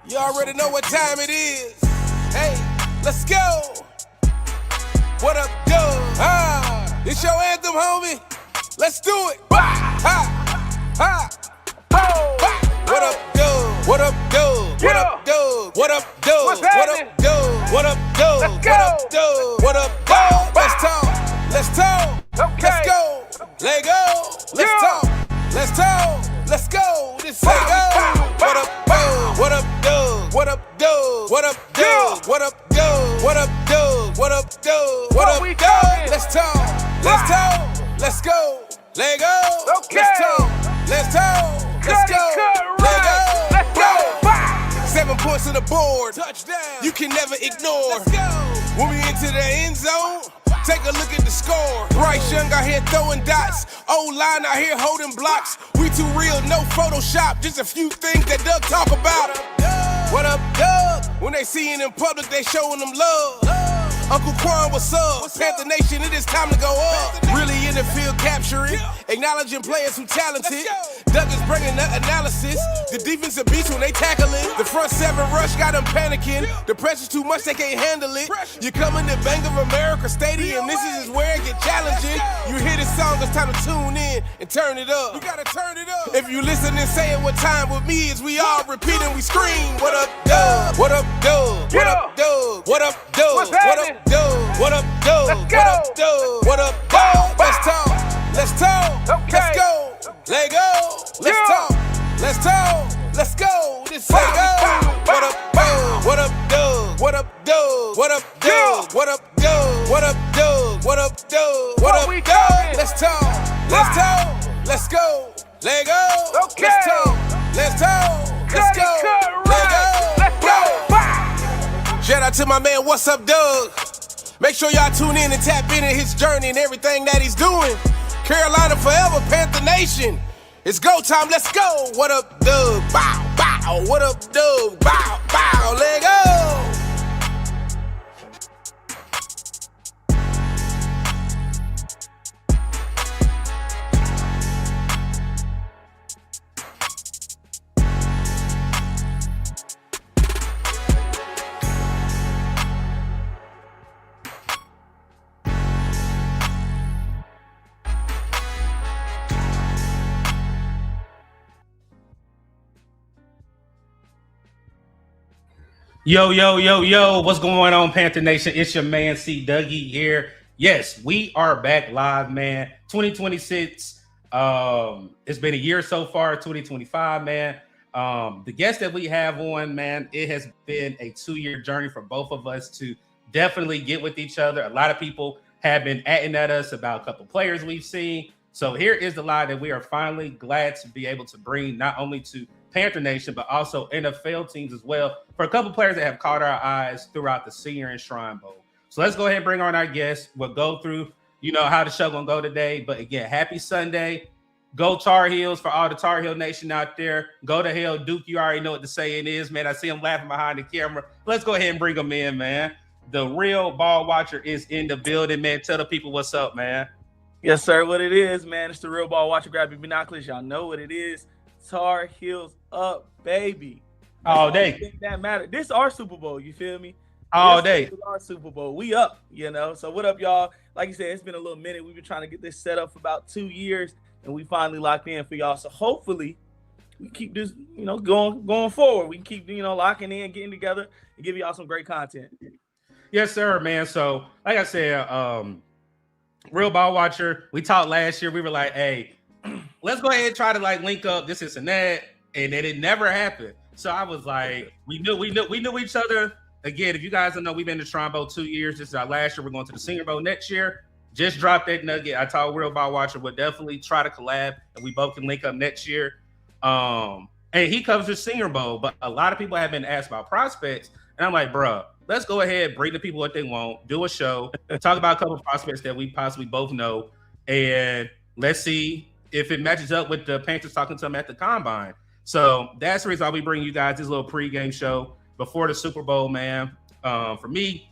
You already know what time it is. Hey, let's go. What up, Doug? It's your anthem, homie. Let's do it. Ha. What up, Doug? What up, Doug? What up, Doug? What up, Doug? What up, Doug? What up, Doug? What up, Doug? What up, Doug? Let's talk. Let's talk. Let's go. Let go. Let's talk. Let's talk. Let's go. This let go. What up, Doug? What up, Doug? What up, Doug? What up, Doug? What up, Doug? What up, Doug? What up, Doug? What up, Doug? Let's talk. Let's talk. Let's go. Let go. Let's talk. Let's talk. Let's go. Let go. Let's go. 7 points on the board. Touchdown. You can never ignore. Let's go. When we into the end zone, take a look at the score. Bryce Young out here throwing dots. O-line out here holding blocks. We too real, no Photoshop. Just a few things that Doug talk about. What up, Doug? When they see it in public, they showing them love. Uncle Quan, what's up? Panther Nation, it is time to go up. Really in the field capturing, acknowledging players who talented. Doug is bringing the analysis. The defensive beats when they tackle it. The front seven rush got them panicking. The pressure's too much, they can't handle it. You coming to Bank of America Stadium, this is where it get challenging. You hear this song, it's time to tune in and turn it up. You gotta turn it up. If you listen and say it what time with me is, we all repeat and we scream. What up, Doug? What up, Doug? What up, Doug? What up, Doug? What up, Doug? What up, Doug? What up, Doug? What up, Doug? Let's talk. Let's talk. Let's go. Let go. Let's talk. Let's talk. Let's go. This let go. What up, Doug? What up, Doug? What up, Doug? What up, Doug? What up, Doug? What up, Doug? What up, Doug? What up, Doug? Let's talk. Let's talk. Let's go. Let go. Let's talk. Let's talk. Let's go. Let go. Let's go. Shout out to my man, what's up, Doug? Make sure y'all tune in and tap into his journey and everything that he's doing. Carolina forever, Panther Nation. It's go time, let's go. What up, Doug? Bow, bow. What up, Doug? Bow, bow. Let go. Yo, what's going on, Panther Nation? It's your man, C. Dougie here. Yes, we are back live, man. 2026. It's been a year so far, 2025, man. The guest that we have on, man, it has been a 2-year journey for both of us to definitely get with each other. A lot of people have been atting at us about a couple players we've seen. So here is the lie that we are finally glad to be able to bring not only to Panther Nation, but also NFL teams as well, for a couple players that have caught our eyes throughout the Senior and Shrine Bowl. So let's go ahead and bring on our guests. We'll go through, how the show gonna go today. But again, happy Sunday. Go Tar Heels for all the Tar Heel Nation out there. Go to hell, Duke. You already know what the saying is, man. I see him laughing behind the camera. Let's go ahead and bring him in, man. The real ball watcher is in the building, man. Tell the people what's up, man. Yes, sir. What it is, man. It's the real ball watcher. Grab your binoculars. Y'all know what it is. Tar Heels up, baby. All day. That matter. This is our Super Bowl. You feel me? All day. This is our Super Bowl. We up, So what up, y'all? Like you said, it's been a little minute. We've been trying to get this set up for about 2 years, and we finally locked in for y'all. So hopefully we keep this, going forward. We can keep, locking in, getting together, and give y'all some great content. Yes, sir, man. So like I said, real ball watcher. We talked last year. We were like, hey, let's go ahead and try to link up this and that, and then it never happened. So I was like, we knew each other. Again, if you guys don't know, we've been to Shrine Bowl 2 years. This is our last year. We're going to the Senior Bowl next year. Just dropped that nugget. I told Real Ball Watcher we'll definitely try to collab, and we both can link up next year. And he covers the Senior Bowl, but a lot of people have been asked about prospects, and I'm like, bro, let's go ahead, bring the people what they want, do a show, talk about a couple of prospects that we possibly both know, and let's see if it matches up with the Panthers talking to them at the Combine. So that's the reason why we bring you guys this little pregame show before the Super Bowl, man. For me,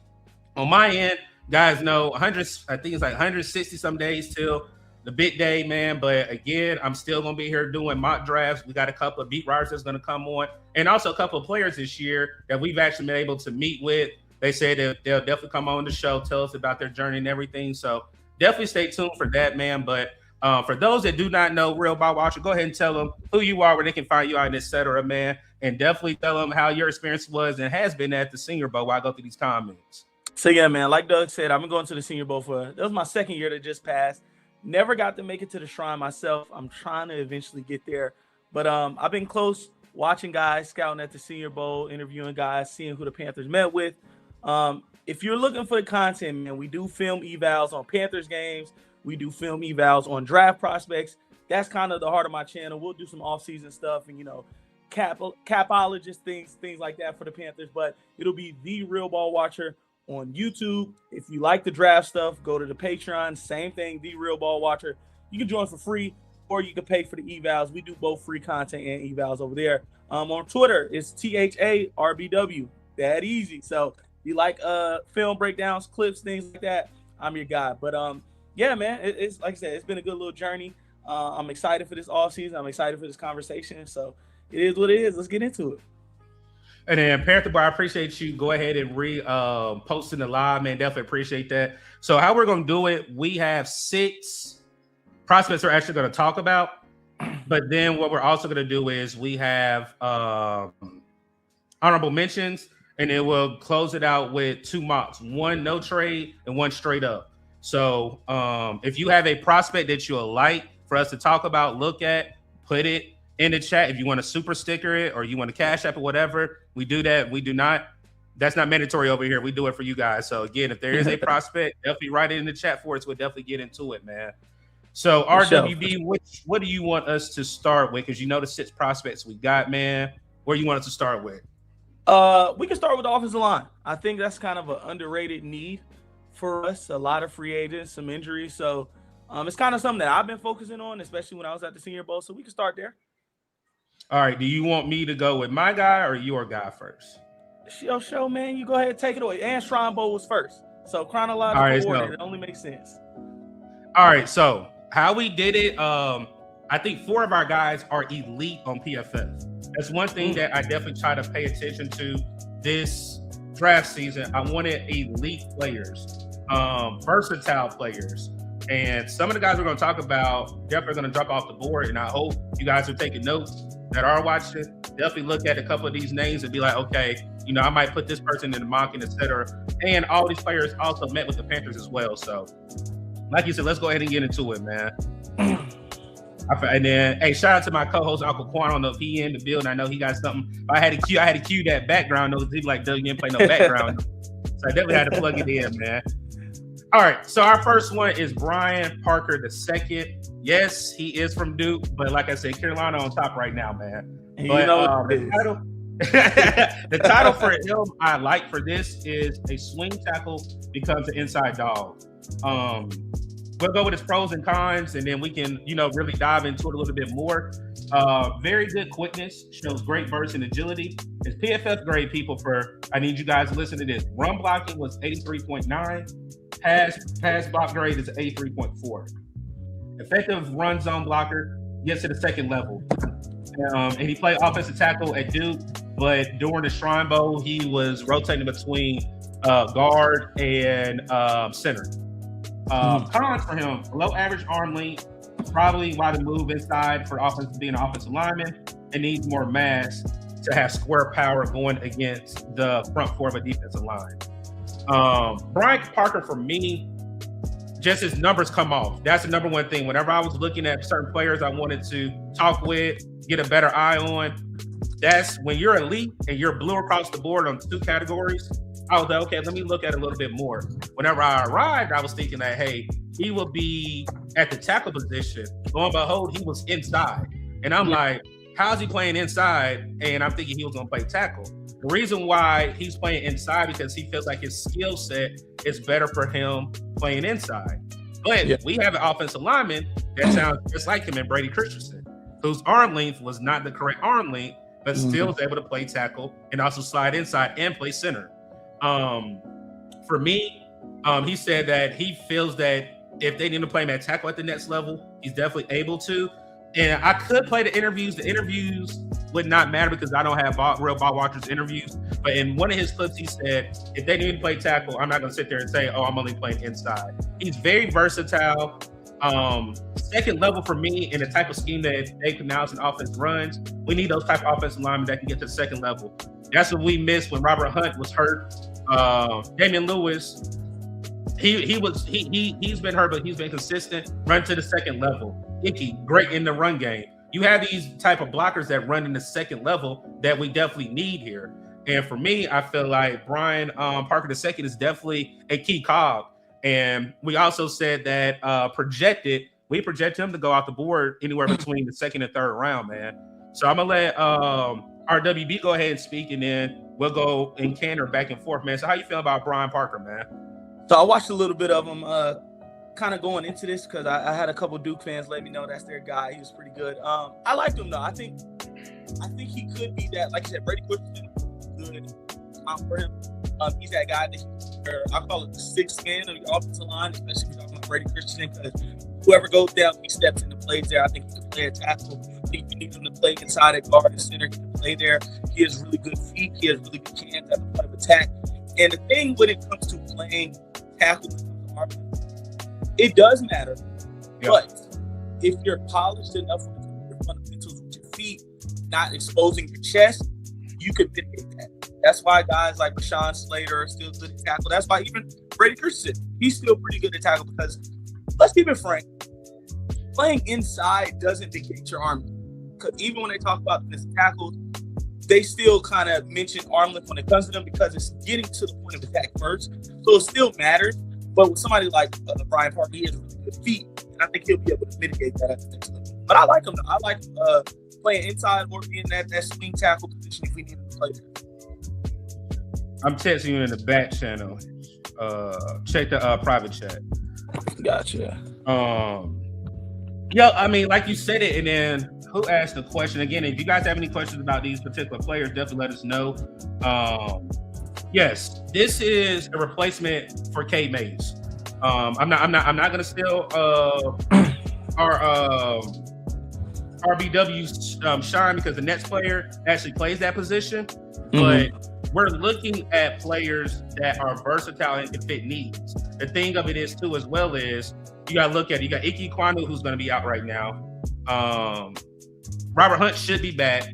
on my end, guys know 100. I think it's 160 some days till the big day, man. But again, I'm still gonna be here doing mock drafts. We got a couple of beat writers that's gonna come on, and also a couple of players this year that we've actually been able to meet with. They said that they'll definitely come on the show, tell us about their journey and everything. So definitely stay tuned for that, man. But for those that do not know Real Ball Watcher, go ahead and tell them who you are, where they can find you out, etc., man. And definitely tell them how your experience was and has been at the Senior Bowl while I go through these comments. So yeah, man, like Doug said, I've been going to the Senior Bowl that was my second year that just passed. Never got to make it to the Shrine myself. I'm trying to eventually get there. But I've been close watching guys, scouting at the Senior Bowl, interviewing guys, seeing who the Panthers met with. If you're looking for the content, man, we do film evals on Panthers games. We do film evals on draft prospects. That's kind of the heart of my channel. We'll do some off-season stuff and, capologist things like that for the Panthers. But it'll be The Real Ball Watcher on YouTube. If you like the draft stuff, go to the Patreon. Same thing, The Real Ball Watcher. You can join for free, or you can pay for the evals. We do both free content and evals over there. On Twitter, it's THARBW. That easy. So if you like film breakdowns, clips, things like that, I'm your guy. But yeah, man, it's like I said, it's been a good little journey. I'm excited for this off season. I'm excited for this conversation. So it is what it is. Let's get into it. And then Panther Boy, I appreciate you. Go ahead and posting the live, man. Definitely appreciate that. So how we're going to do it, we have 6 prospects we're actually going to talk about. But then what we're also going to do is we have honorable mentions, and then we'll close it out with 2 mocks, 1 no trade and 1 straight up. So if you have a prospect that you'll like for us to talk about, look at, put it in the chat. If you want to super sticker it or you want to cash app it, whatever, we do that. We do not. That's not mandatory over here. We do it for you guys. So again, if there is a prospect, definitely write it in the chat for us. We'll definitely get into it, man. So RWB, what do you want us to start with? Because you know the 6 prospects we got, man. Where you want us to start with? We can start with the offensive line. I think that's kind of an underrated need for us. A lot of free agents, some injuries. So it's kind of something that I've been focusing on, especially when I was at the Senior Bowl. So we can start there. All right. Do you want me to go with my guy or your guy first? Show, man. You go ahead and take it away. And Shrine Bowl was first. So chronological order, it only makes sense. All right. So how we did it, I think 4 of our guys are elite on PFF. That's one thing that I definitely try to pay attention to this draft season. I wanted elite players, versatile players. And some of the guys we're going to talk about definitely going to drop off the board. And I hope you guys are taking notes that are watching. Definitely look at a couple of these names and be like, okay, I might put this person in the mocking, etc. And all these players also met with the Panthers as well. So, like you said, let's go ahead and get into it, man. And then, hey, shout out to my co-host Uncle Quan. I don't know if he in the building. I know he got something. I had to cue that background noise. He's like, Doug, you didn't play no background. So I definitely had to plug it in, man. All right, so our first one is Brian Parker II. Yes, he is from Duke, but like I said, Carolina on top right now, man. But the title for him I like for this is a swing tackle becomes an inside dog. We'll go with his pros and cons, and then we can, really dive into it a little bit more. Very good quickness, shows great burst and agility. His PFF grade, people, I need you guys to listen to this. Run blocking was 83.9. Pass block grade is 83.4. Effective run zone blocker gets to the 2nd level. And he played offensive tackle at Duke, but during the Shrine Bowl, he was rotating between guard and center. Cons for him: below average arm length, probably why the move inside for being an offensive lineman, and needs more mass to have square power going against the front 4 of a defensive line. Brian Parker, for me, just his numbers come off. That's the number one thing. Whenever I was looking at certain players I wanted to talk with, get a better eye on, that's when you're elite and you're blue across the board on 2 categories. I was like, okay, let me look at it a little bit more. Whenever I arrived, I was thinking that, hey, he will be at the tackle position. Lo and behold, he was inside. And I'm like, how's he playing inside? And I'm thinking he was going to play tackle. The reason why he's playing inside because he feels like his skill set is better for him playing inside. But we have an offensive lineman that sounds just like him in Brady Christensen, whose arm length was not the correct arm length, but still was able to play tackle and also slide inside and play center. For me, he said that he feels that if they need to play him at tackle at the next level, he's definitely able to. And I could play the interviews. The interviews would not matter because I don't have real ball watchers interviews. But in one of his clips, he said, if they need to play tackle, I'm not going to sit there and say, oh, I'm only playing inside. He's very versatile. Second level for me in the type of scheme that Dave Canales and offense runs, we need those type of offensive linemen that can get to the second level. That's what we missed when Robert Hunt was hurt. Damian Lewis, he's been hurt, but he's been consistent. Run to the second level. Icky, great in the run game. You have these type of blockers that run in the second level that we definitely need here. And for me, I feel like Brian Parker II is definitely a key cog. And we also said that we project him to go out the board anywhere between the second and third round, man. So I'm gonna let RWB go ahead and speak, and then we'll go and canter back and forth, man. So how you feel about Brian Parker, man? So I watched a little bit of him kind of going into this because I had a couple Duke fans let me know that's their guy. He was pretty good. I liked him though. I think he could be that, like you said, Brady Christensen, good for him. He's that guy that I call it the sixth man of the offensive line, especially if you're talking about Brady Christensen, because whoever goes down, he steps into plays there. I think he can play a tackle. I think you need him to play inside at guard and center. He can play there. He has really good feet. He has really good hands at the point of attack. And the thing when it comes to playing tackle, it does matter. Yeah. But if you're polished enough with your fundamentals with your feet, not exposing your chest, you can mitigate that. That's why guys like Rashawn Slater are still good at tackle. That's why even Brady Christensen, he's still pretty good at tackle because, let's keep it frank, playing inside doesn't negate your arm. Because even when they talk about missed tackles, they still kind of mention arm length when it comes to them because it's getting to the point of attack first. So it still matters. But with somebody like Brian Parker, he has really good feet. And I think he'll be able to mitigate that at the next level. But I like him, though. I like playing inside or being that swing tackle position if we need him to play there. I'm texting you in the back channel. Check the private chat. Gotcha. Yeah, I mean, like you said it, and then who asked the question? Again, if you guys have any questions about these particular players, definitely let us know. Yes, this is a replacement for K Mays. I'm not gonna steal our RBW's shine because the next player actually plays that position, but we're looking at players that are versatile and can fit needs. The thing of it is too, as well, is you got Ike Kwanu, who's going to be out right now. Robert Hunt should be back.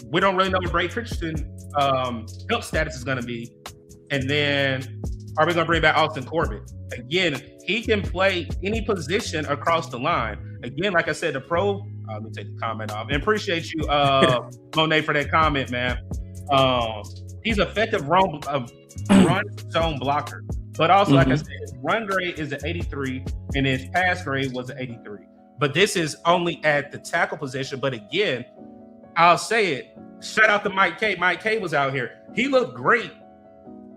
We don't really know what Brady Christensen health status is going to be. And then are we going to bring back Austin Corbett? Again, he can play any position across the line. Again, like I said, the pro. Let me take the comment off. And appreciate you, Monet, for that comment, man. He's effective run zone blocker. But also, like I said, his run grade is an 83, and his pass grade was an 83. But this is only at the tackle position. But again, I'll say it. Shout out to Mike K. Mike K was out here. He looked great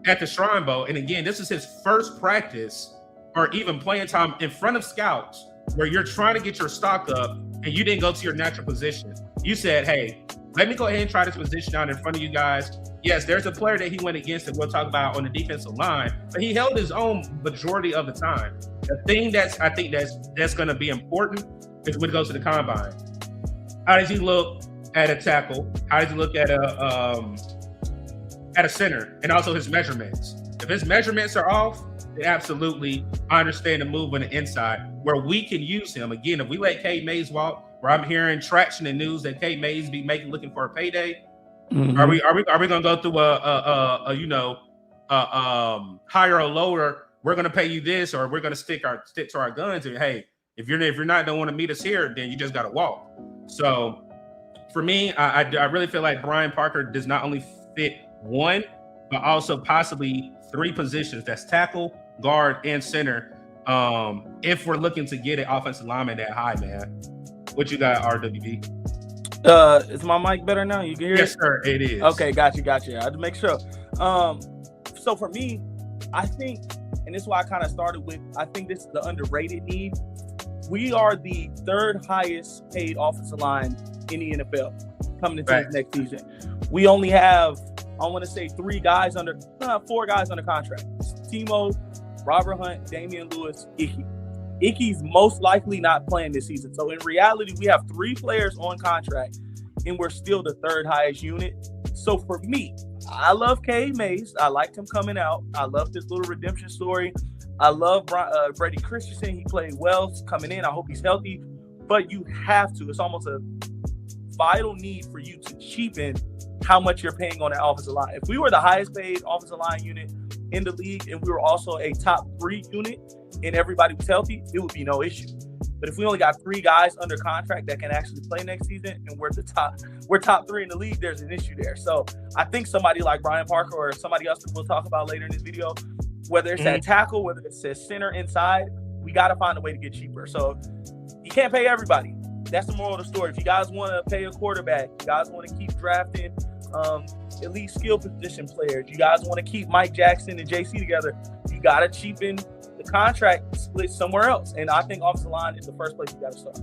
at the Shrine Bowl. And again, this is his first practice or even playing time in front of scouts where you're trying to get your stock up and you didn't go to your natural position. You said, hey, let me go ahead and try this position out in front of you guys. Yes, there's a player that he went against that we'll talk about on the defensive line, but he held his own majority of the time. The thing that's going to be important is when it goes to the combine. How does he look at a tackle? How does he look at a center? And also his measurements. If his measurements are off, then absolutely I understand the move on the inside where we can use him. Again, if we let K Mays walk, where I'm hearing traction and news that K Mays be looking for a payday, are we gonna go through a higher or lower? We're gonna pay you this, or we're gonna stick to our guns. And hey, if you're not don't want to meet us here, then you just gotta walk. So for me, I really feel like Brian Parker does not only fit one, but also possibly three positions. That's tackle, guard, and center. If we're looking to get an offensive lineman that high, man. What you got, RWB? Is my mic better now? You can hear Yes, it? sir, it is. Okay, gotcha. I had to make sure. So for me, I think, and this is why I kind of started with, I think this is the underrated need. We are the third highest paid offensive line in the NFL coming into this next season. We only have, I want to say, four guys under contract. Timo, Robert Hunt, Damian Lewis, Icky. Icky's most likely not playing this season. So in reality, we have 3 players on contract, and we're still the 3rd highest unit. So for me, I love K. Mays. I liked him coming out. I love this little redemption story. I love Brady Christensen. He played well coming in. I hope he's healthy. But you have to. It's almost a vital need for you to cheapen how much you're paying on that offensive line. If we were the highest paid offensive line unit in the league and we were also a top 3 unit and everybody was healthy, it would be no issue. But if we only got 3 guys under contract that can actually play next season and we're top 3 in the league, there's an issue there. So I think somebody like Brian Parker or somebody else that we'll talk about later in this video, whether it's that tackle, whether it's a center inside, we got to find a way to get cheaper. So you can't pay everybody. That's the moral of the story. If you guys want to pay a quarterback, you guys want to keep drafting elite skill position players, you guys want to keep Mike Jackson and JC together, you got to cheapen the contract split somewhere else. And I think offensive line is the first place you got to start.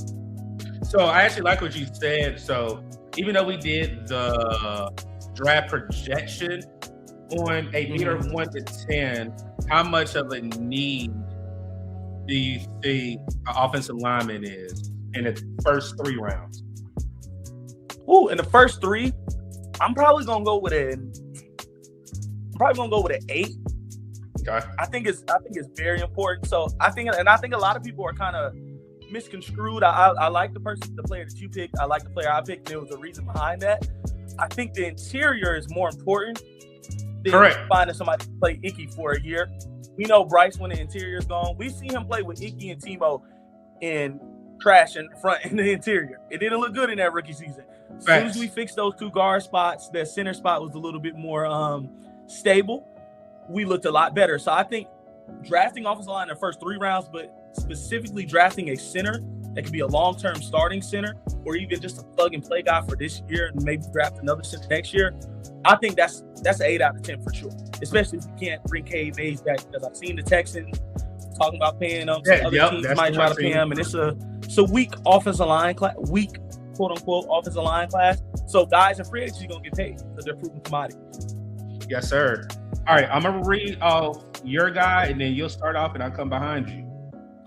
So I actually like what you said. So even though we did the draft projection on a meter of 1 to 10, how much of a need do you think an offensive lineman is in the first 3 rounds? Ooh, in the first 3, I'm probably gonna go with an 8. Okay. I think it's very important. So I think a lot of people are kind of misconstrued. I like the player that you picked. I like the player I picked. And there was a reason behind that. I think the interior is more important than finding somebody to play Icky for a year. We know Bryce when the interior is gone. We've seen him play with Icky and Timo and trash in front in the interior. It didn't look good in that rookie season. As soon as we fixed those 2 guard spots, that center spot was a little bit more stable. We looked a lot better. So I think drafting offensive line in the first 3 rounds, but specifically drafting a center that could be a long-term starting center or even just a plug-and-play guy for this year and maybe draft another center next year, I think that's an 8 out of 10 for sure, especially if you can't bring K. Mays back, because I've seen the Texans talking about paying them. Other teams might try to pay him, and it's a weak offensive line class, weak quote-unquote offensive line class. So guys in free agency are going to get paid because they're proven commodities. Yes, sir. All right, I'm going to read off your guy, and then you'll start off, and I'll come behind you.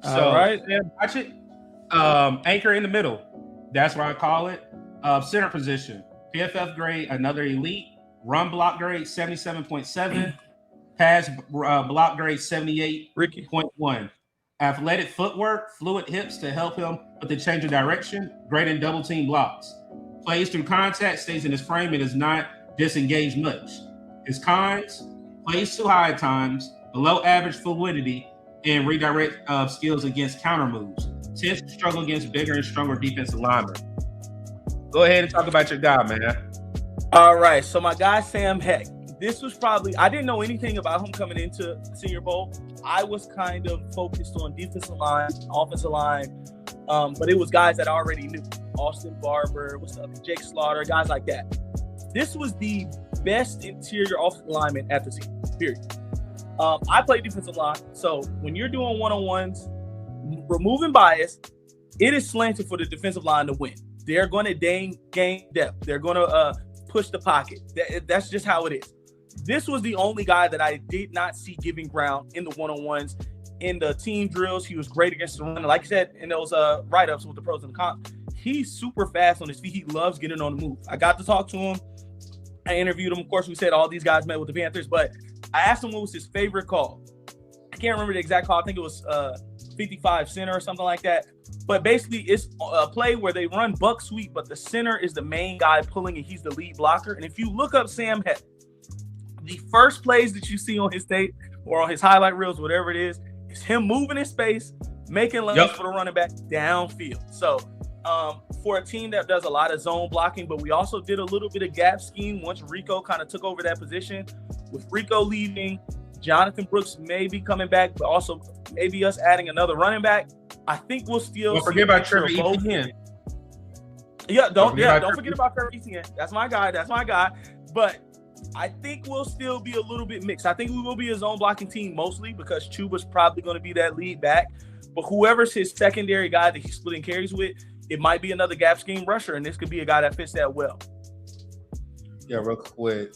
So, all right. Watch it. Anchor in the middle. That's what I call it. Center position. PFF grade, another elite. Run block grade, 77.7. Pass block grade, 78.1. Athletic footwork, fluid hips to help him with the change of direction. Great in double team blocks. Plays through contact, stays in his frame, and is not disengaged much. His cons, plays too high at times, below average fluidity, and redirect skills against counter moves. Tends to struggle against bigger and stronger defensive linemen. Go ahead and talk about your guy, man. All right, so my guy Sam Heck. This was probably, I didn't know anything about him coming into Senior Bowl. I was kind of focused on defensive line, offensive line, but it was guys that I already knew. Austin Barber, Jake Slaughter, guys like that. This was the best interior offensive lineman at the team, period. I play defensive line, so when you're doing one-on-ones, removing bias, it is slanted for the defensive line to win. They're going to gain depth. They're going to push the pocket. That's just how it is. This was the only guy that I did not see giving ground in the one-on-ones. In the team drills, he was great against the run. Like I said, in those write-ups with the pros and cons, he's super fast on his feet. He loves getting on the move. I got to talk to him. I interviewed him. Of course, we said all these guys met with the Panthers, but I asked him what was his favorite call. I can't remember the exact call. I think it was 55 center or something like that. But basically, it's a play where they run buck sweep, but the center is the main guy pulling and he's the lead blocker. And if you look up Sam Heck, the first plays that you see on his tape or on his highlight reels, whatever it is him moving in space, making lanes for the running back downfield. So for a team that does a lot of zone blocking, but we also did a little bit of gap scheme once Rico kind of took over that position. With Rico leaving, Jonathan Brooks may be coming back, but also maybe us adding another running back. I think we'll still forget about Trevor Etienne. Don't forget about Trevor Etienne. That's my guy. But I think we'll still be a little bit mixed. I think we will be a zone blocking team mostly because Chuba's probably going to be that lead back. But whoever's his secondary guy that he's splitting carries with, it might be another gap scheme rusher, and this could be a guy that fits that well. Yeah, real quick.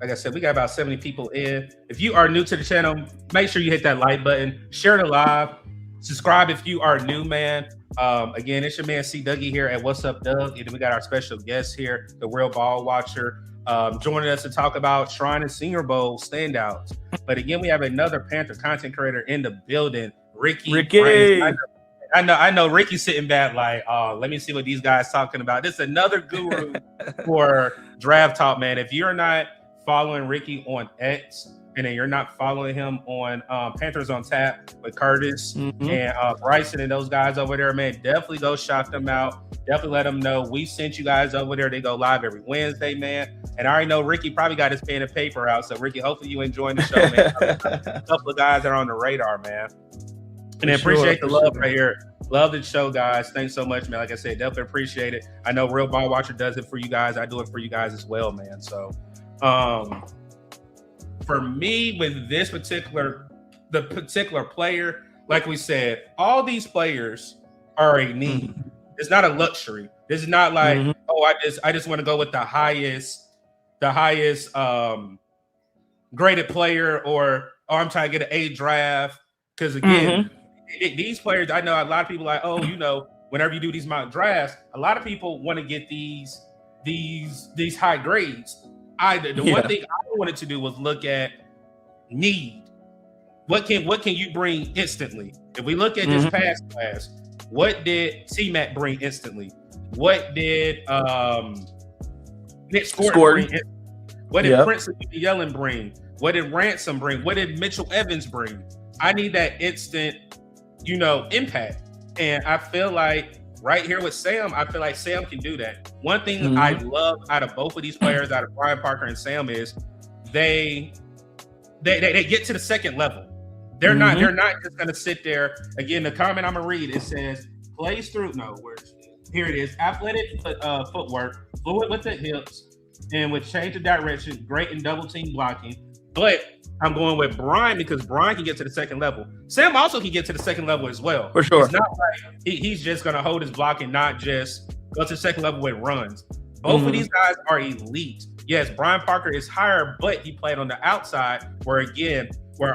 Like I said, we got about 70 people in. If you are new to the channel, make sure you hit that like button, share the live, subscribe if you are new, man. Again, it's your man C Dougie here at What's Up, Doug. And then we got our special guest here, the Real Ball Watcher, joining us to talk about Shrine and Senior Bowl standouts. But again, we have another Panther content creator in the building, Ricky. I know Ricky's sitting back like, oh, let me see what these guys talking about. This is another guru for draft talk, man. If you're not following Ricky on X, and then you're not following him on Panthers on Tap with Curtis and Bryson and those guys over there, man, definitely go shout them out. Definitely let them know we sent you guys over there. They go live every Wednesday, man. And I already know Ricky probably got his pen and paper out. So, Ricky, hopefully you enjoying the show, man. A couple of guys that are on the radar, man. And then appreciate the love right here. Love the show, guys. Thanks so much, man. Like I said, definitely appreciate it. I know Real Ball Watcher does it for you guys. I do it for you guys as well, man. So, for me, with this particular player, like we said, all these players are a need. It's not a luxury. This is not like, oh, I just want to go with the highest graded player, or I'm trying to get an A draft. Because again, these players, I know a lot of people like, oh, you know, whenever you do these mock drafts, a lot of people want to get these high grades. The one thing I wanted to do was look at need. What can you bring instantly? If we look at this past class, what did C-Mac bring instantly? What did Nick Scourton bring? What did Prince Yellen bring? What did Ransom bring? What did Mitchell Evans bring? I need that instant, impact. And I feel like right here with Sam, I feel like Sam can do that. One thing I love out of both of these players, out of Brian Parker and Sam, is they get to the second level. They're not just gonna sit there. Again, the comment I'm gonna read, it says plays through. Here it is. Athletic footwork, fluid with the hips, and with change of direction, great in double team blocking. But I'm going with Brian because Brian can get to the second level. Sam also can get to the second level as well. For sure. It's not like he's just going to hold his block and not just go to the second level with runs. Both of these guys are elite. Yes, Brian Parker is higher, but he played on the outside where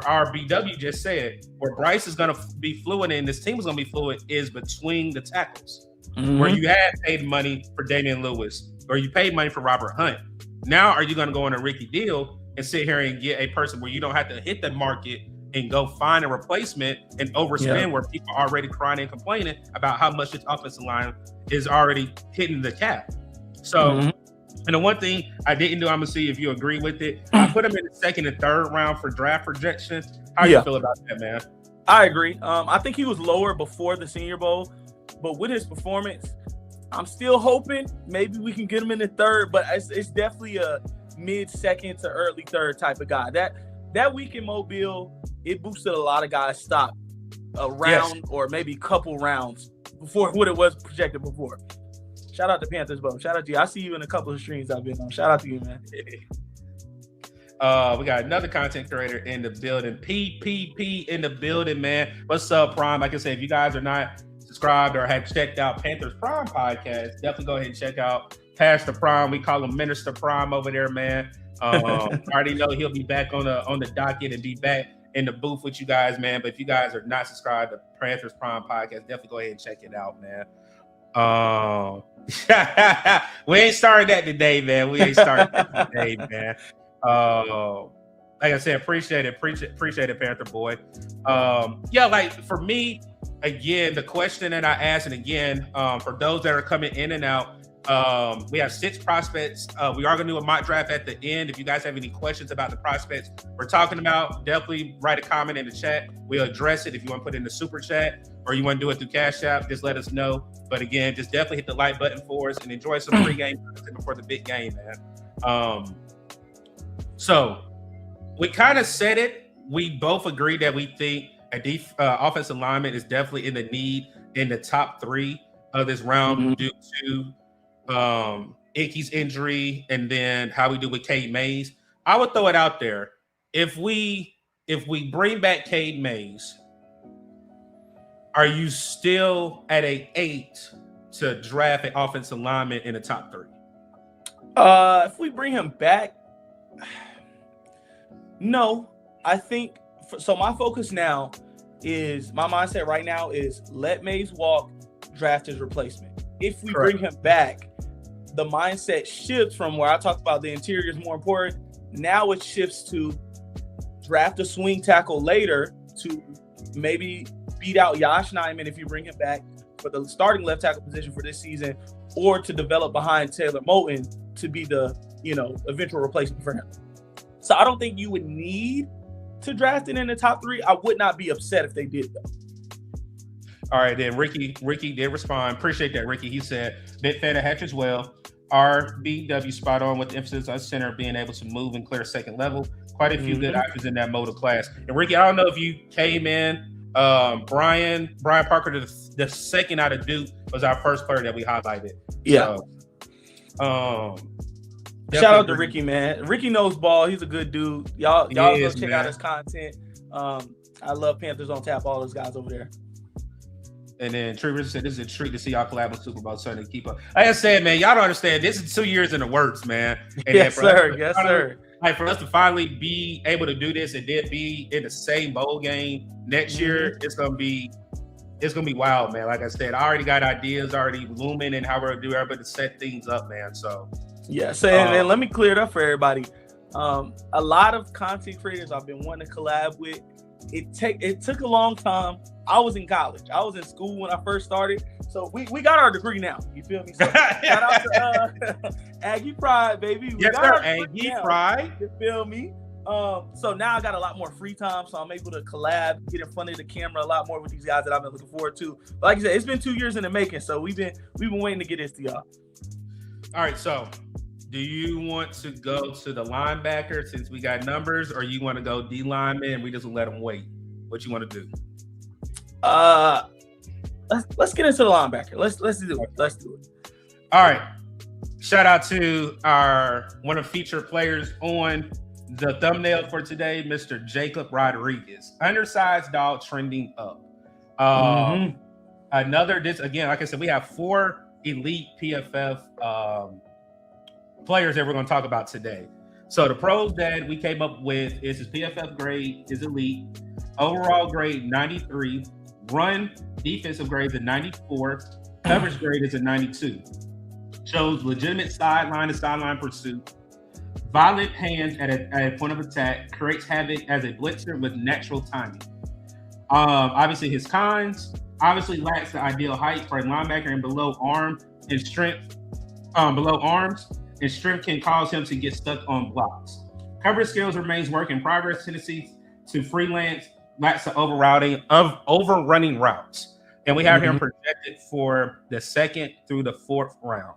our BW just said, where Bryce is going to be fluid and this team is going to be fluid is between the tackles. Where you had paid money for Damian Lewis or you paid money for Robert Hunt. Now are you going to go on a Ricky deal and sit here and get a person where you don't have to hit the market and go find a replacement and overspend where people are already crying and complaining about how much this offensive line is already hitting the cap. So, and the one thing I didn't do, I'm going to see if you agree with it. I put him in the second and third round for draft projection. How you feel about that, man? I agree. I think he was lower before the Senior Bowl, but with his performance, I'm still hoping maybe we can get him in the third, but it's definitely a mid-second to early third type of guy. That week in Mobile, it boosted a lot of guys' stock a round or maybe a couple rounds before what it was projected before. Shout out to Panthers, bro. Shout out to you. I see you in a couple of streams I've been on. Shout out to you, man. We got another content creator in the building. PPP in the building, man. What's up, Prime? Like I said, if you guys are not subscribed or have checked out Panthers Prime podcast, definitely go ahead and check out Pastor Prime. We call him Minister Prime over there, man. I already know he'll be back on the docket and be back in the booth with you guys, man. But if you guys are not subscribed to Panthers Prime podcast, definitely go ahead and check it out, man. We ain't started that today, man. We ain't started that today, man. Like I said, appreciate it, Panther boy. Like for me, again, the question that I asked, and again, for those that are coming in and out, we have 6 prospects. We are going to do a mock draft at the end. If you guys have any questions about the prospects we're talking about, definitely write a comment in the chat. We'll address it. If you want to put it in the super chat or you want to do it through Cash App, just let us know. But again, just definitely hit the like button for us and enjoy some pregame content before the big game, man. So we kind of said it. We both agree that we think offensive lineman is definitely in the need in the top 3 of this round due to Icky's injury and then how we do with Cade Mays. I would throw it out there. If we bring back Cade Mays, are you still at a 8 to draft an offensive lineman in the top 3? If we bring him back, No, I think so. My focus now is my mindset right now is let Mays walk, draft his replacement. If we bring him back, the mindset shifts from where I talked about the interior is more important. Now it shifts to draft a swing tackle later to maybe beat out Yash Nyman if you bring him back for the starting left tackle position for this season, or to develop behind Taylor Moton to be the eventual replacement for him. So I don't think you would need to draft it in the top 3. I would not be upset if they did though. All right, then Ricky did respond. Appreciate that, Ricky. He said, big fan of Hatch as well. RBW spot on with the emphasis on center being able to move and clear second level. Quite a few good options in that mode of class. And Ricky, I don't know if you came in. Brian Parker, the second out of Duke, was our first player that we highlighted. Yeah. So, shout out to Ricky, man. Ricky knows ball. He's a good dude. Y'all go check out his content. I love Panthers on Tap. All those guys over there. And then Tree Richard said, this is a treat to see y'all collab with Super Bowl Sunday. Keep up. Like I said, man, y'all don't understand. This is 2 years in the works, man. And yes, sir. Yes, sir. Like for us to finally be able to do this and then be in the same bowl game next year, it's gonna be wild, man. Like I said, I already got ideas already looming and how we're gonna do everybody to set things up, man. So and let me clear it up for everybody. A lot of content creators I've been wanting to collab with. It took a long time. I was in college. I was in school when I first started. So we got our degree now. You feel me? So shout out to Aggie Pride, baby. Yes, sir. Aggie Pride. You feel me? So now I got a lot more free time, so I'm able to collab, get in front of the camera a lot more with these guys that I've been looking forward to. But like I said, it's been 2 years in the making, so we've been waiting to get this to y'all. All right, so do you want to go to the linebacker since we got numbers, or you want to go D lineman and we just let them wait? What you want to do? Let's get into the linebacker. Let's do it. Let's do it. All right. Shout out to one of the featured players on the thumbnail for today, Mr. Jacob Rodriguez. Undersized dog trending up. Again, like I said, we have 4 elite PFF players that we're going to talk about today. So the pros that we came up with is his PFF grade is elite, overall grade 93, run defensive grade is a 94, coverage grade is a 92. Shows legitimate sideline to sideline pursuit, violent hands at a point of attack, creates havoc as a blitzer with natural timing. Obviously his cons, obviously lacks the ideal height for a linebacker and below arms, and strength can cause him to get stuck on blocks. Coverage skills remains work in progress, tendency to freelance, lacks the overrunning routes. And we have him projected for the 2nd through the 4th round.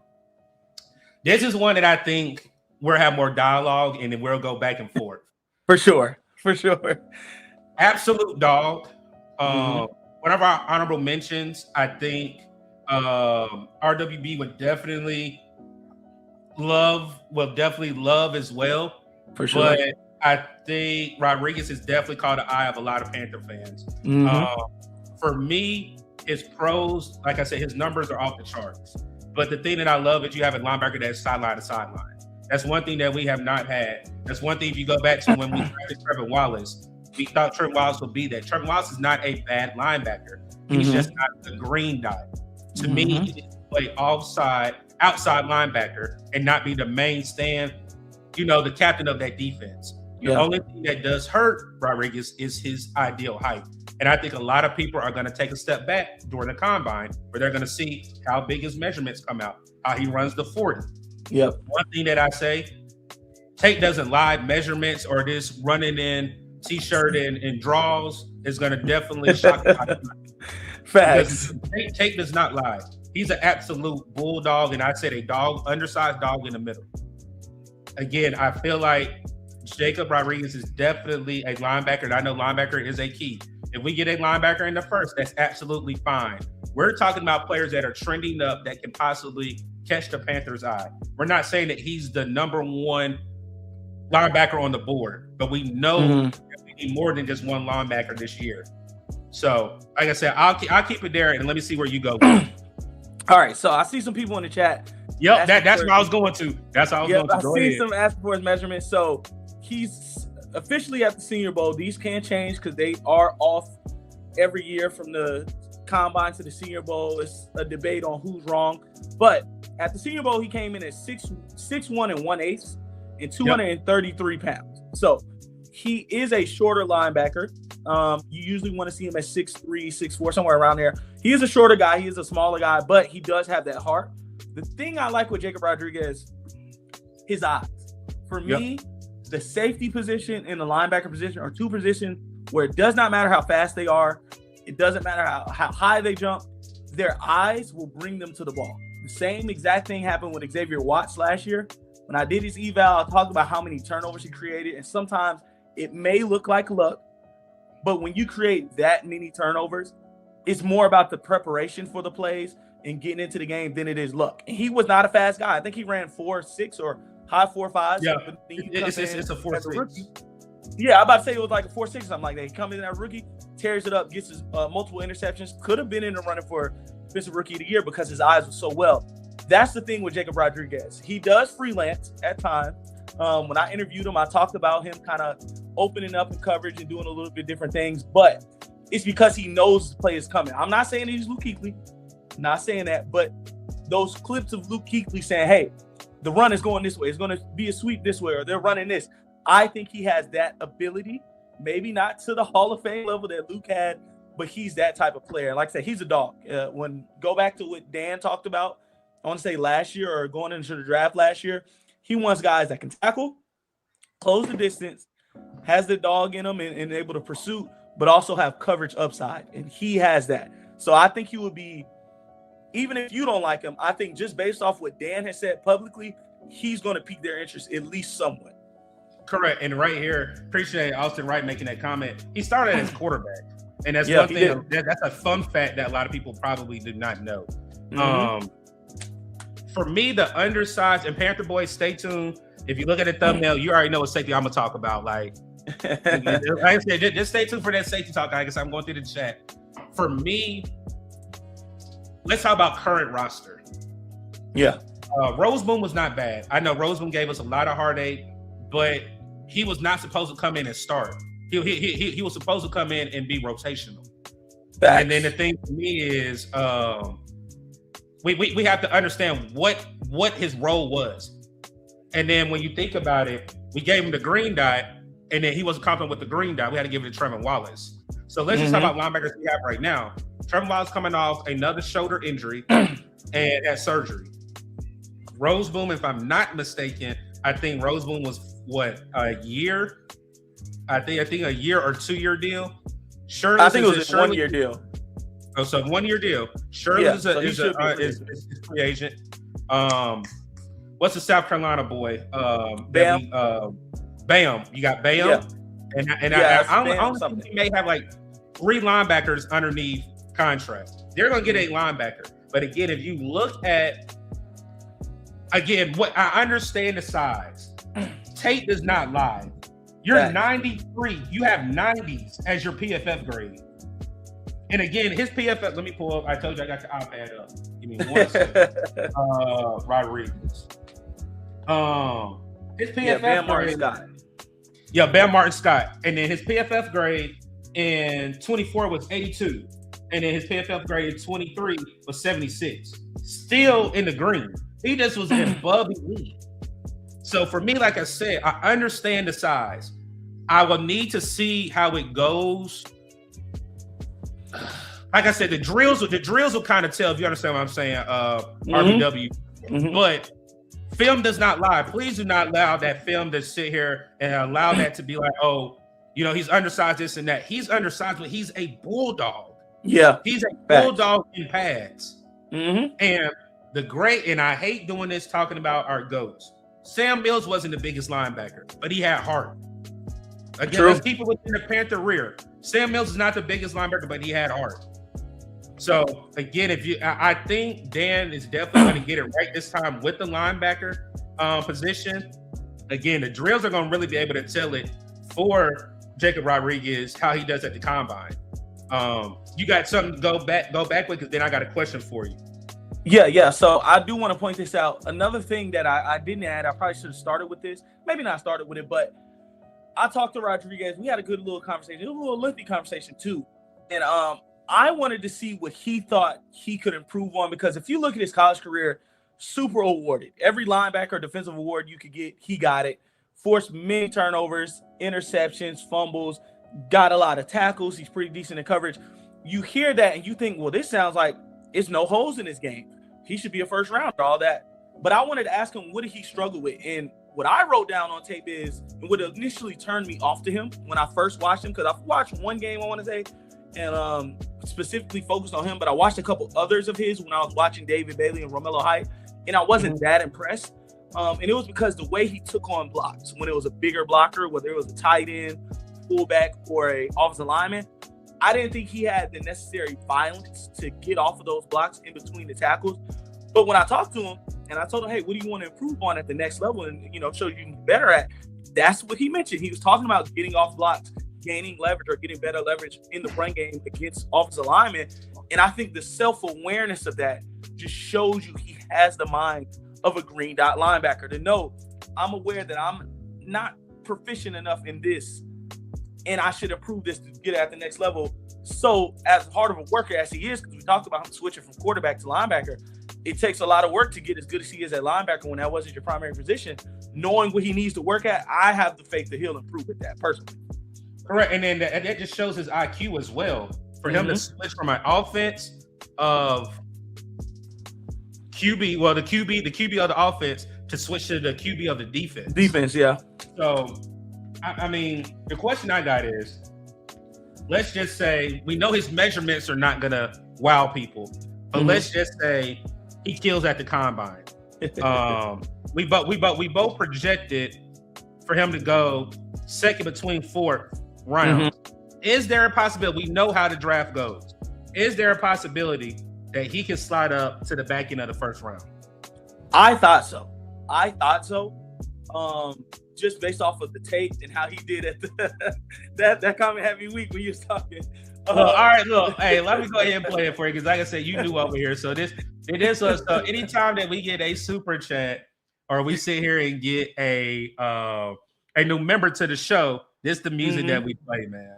This is one that I think we'll have more dialogue and then we'll go back and forth. For sure. Absolute dog. One of our honorable mentions, I think RWB would definitely love as well. For sure. But I think Rodriguez has definitely caught the eye of a lot of Panther fans. For me, his pros, like I said, his numbers are off the charts. But the thing that I love is you have a linebacker that's sideline to sideline. That's one thing that we have not had. That's one thing if you go back to when we drafted Trevor Wallace, we thought Trevor Wallace would be that. Trevor Wallace is not a bad linebacker. He's just not the green dot. To me, he needs to play outside linebacker and not be the main stand, the captain of that defense. The only thing that does hurt Rodriguez is his ideal height. And I think a lot of people are going to take a step back during the combine where they're going to see how big his measurements come out, how he runs the 40. One thing that I say, tape doesn't lie. Measurements or this running in T-shirt and draws is going to definitely shock you. Facts. Tape does not lie. He's an absolute bulldog, and I said a dog, undersized dog in the middle. Again, I feel like Jacob Rodriguez is definitely a linebacker, and I know linebacker is a key. If we get a linebacker in the first, that's absolutely fine. We're talking about players that are trending up that can possibly catch the Panthers' eye. We're not saying that he's the number 1 linebacker on the board, but we know that we need more than just one linebacker this year. So, like I said, I'll keep it there, and let me see where you go. All right, so I see some people in the chat Yep, that's what I was going to. That's how I was going to. I've seen some asking for his measurements. So he's officially at the Senior Bowl. These can change because they are off every year from the Combine to the Senior Bowl. It's a debate on who's wrong. But at the Senior Bowl, he came in at 6'1" and 1/8 and 233 pounds. So he is a shorter linebacker. You usually want to see him at 6'3", 6'4", somewhere around there. He is a shorter guy. He is a smaller guy, but he does have that heart. The thing I like with Jacob Rodriguez, his eyes. For me, the safety position and the linebacker position are two positions where it does not matter how fast they are. It doesn't matter how high they jump. Their eyes will bring them to the ball. The same exact thing happened with Xavier Watts last year. When I did his eval, I talked about how many turnovers he created, and sometimes it may look like luck, but when you create that many turnovers, it's more about the preparation for the plays and getting into the game than it is luck. And he was not a fast guy. I think he ran 4.6 or high 4.5. Yeah, it's a 4.6. Yeah, I'm about to say it was like a 4.6, something like that. He comes in as a rookie, tears it up, gets his multiple interceptions. Could have been in the running for Defensive Rookie of the Year because his eyes were so well. That's the thing with Jacob Rodriguez. He does freelance at times. When I interviewed him, I talked about him kind of opening up in coverage and doing a little bit different things, but it's because he knows the play is coming. I'm not saying he's Luke Kuechly, not saying that, but those clips of Luke Kuechly saying, hey, the run is going this way, it's going to be a sweep this way, or they're running this. I think he has that ability, maybe not to the Hall of Fame level that Luke had, but he's that type of player. Like I said, he's a dog. Go back to what Dan talked about, I want to say last year or going into the draft last year, he wants guys that can tackle, close the distance, has the dog in them and able to pursue, but also have coverage upside. And he has that. So I think he would be, even if you don't like him, I think just based off what Dan has said publicly, he's going to pique their interest at least somewhat. Correct. And right here, appreciate Austin Wright making that comment. He started as quarterback. And that's one thing, that's a fun fact that a lot of people probably did not know. Mm-hmm. For me, the undersized, and Panther boys, stay tuned. If you look at the thumbnail, you already know what safety I'm going to talk about. Like I said, just stay tuned for that safety talk, I guess I'm going through the chat. For me, let's talk about current roster. Yeah. Roseboom was not bad. I know Roseboom gave us a lot of heartache, but he was not supposed to come in and start. He was supposed to come in and be rotational. Facts. And then the thing for me is we have to understand what his role was. And then when you think about it, we gave him the green dot, and then he wasn't confident with the green dot. We had to give it to Trevin Wallace. So let's just talk about linebackers we have right now. Trevin Wallace coming off another shoulder injury and had surgery. Roseboom, if I'm not mistaken, I think Roseboom was a year? I think a year or 2 year deal. Shirley, I think it was a 1 year deal. Oh, so 1 year deal. Shirley is free agent. What's the South Carolina boy? Bam. Bam. You got Bam. Yeah. And I don't think he may have like 3 linebackers underneath contract. They're going to get a linebacker. But again, if you look at, what I understand the size. Tate does not lie. You're 93. You have 90s as your PFF grade. And again, his PFF, let me pull up. I told you I got the iPad up. Give me 1 second. Rodriguez. His PFF Bam Martin grade. Scott. Yeah, Bam Martin Scott. And then his PFF grade in 24 was 82. And then his PFF grade in 23 was 76. Still in the green. He just was above the league. So for me, like I said, I understand the size. I will need to see how it goes. Like I said, the drills will kind of tell, if you understand what I'm saying, RBW. Mm-hmm. But film does not lie. Please do not allow that film to sit here and allow that to be like, oh, he's undersized this and that. He's undersized, but he's a bulldog. Yeah. He's a bulldog in pads. Mm-hmm. And I hate doing this talking about our GOATs. Sam Mills wasn't the biggest linebacker, but he had heart. Again, let's keep it within the Panther rear. Sam Mills is not the biggest linebacker, but he had heart. So again, I think Dan is definitely going to get it right this time with the linebacker position. Again, the drills are going to really be able to tell it for Jacob Rodriguez how he does at the combine. You got something to go back with, because then I got a question for you. Yeah. So I do want to point this out. Another thing that I didn't add, I probably should have started with this. Maybe not started with it, but I talked to Rodriguez. We had a good little conversation. It was a little lengthy conversation too. And I wanted to see what he thought he could improve on, because if you look at his college career, super awarded. Every linebacker defensive award you could get, he got it. Forced many turnovers, interceptions, fumbles, got a lot of tackles. He's pretty decent in coverage. You hear that and you think, well, this sounds like it's no holes in his game. He should be a first rounder, all that. But I wanted to ask him, what did he struggle with? And what I wrote down on tape is, and what initially turned me off to him when I first watched him, because I've watched one game, I want to say, and specifically focused on him, but I watched a couple others of his when I was watching David Bailey and Romello Height, and I wasn't that impressed. And it was because the way he took on blocks, when it was a bigger blocker, whether it was a tight end, fullback, or a offensive lineman, I didn't think he had the necessary violence to get off of those blocks in between the tackles. But when I talked to him and I told him, hey, what do you want to improve on at the next level and, show you can be better at? That's what he mentioned. He was talking about getting off blocks, gaining leverage or getting better leverage in the run game against offensive linemen. And I think the self-awareness of that just shows you he has the mind of a green dot linebacker to know, I'm aware that I'm not proficient enough in this and I should improve this to get at the next level. So as hard of a worker as he is, because we talked about him switching from quarterback to linebacker, it takes a lot of work to get as good as he is at linebacker when that wasn't your primary position. Knowing what he needs to work at, I have the faith that he'll improve at that personally. Correct, and then that just shows his IQ as well. For him to switch from an offense of QB, well, the QB of the offense to switch to the QB of the defense. Defense, yeah. So, I mean, the question I got is, let's just say we know his measurements are not gonna wow people, but let's just say he kills at the combine. We both projected for him to go second between fourth round. Is there a possibility? We know how the draft goes. Is there a possibility that he can slide up to the back end of the first round? I thought so. Just based off of the tape and how he did at that comment heavy week when you was talking. All right, look, hey, let me go ahead and play it for you, because like I said, you knew over here. So so anytime that we get a super chat or we sit here and get a new member to the show, this is the music that we play, man.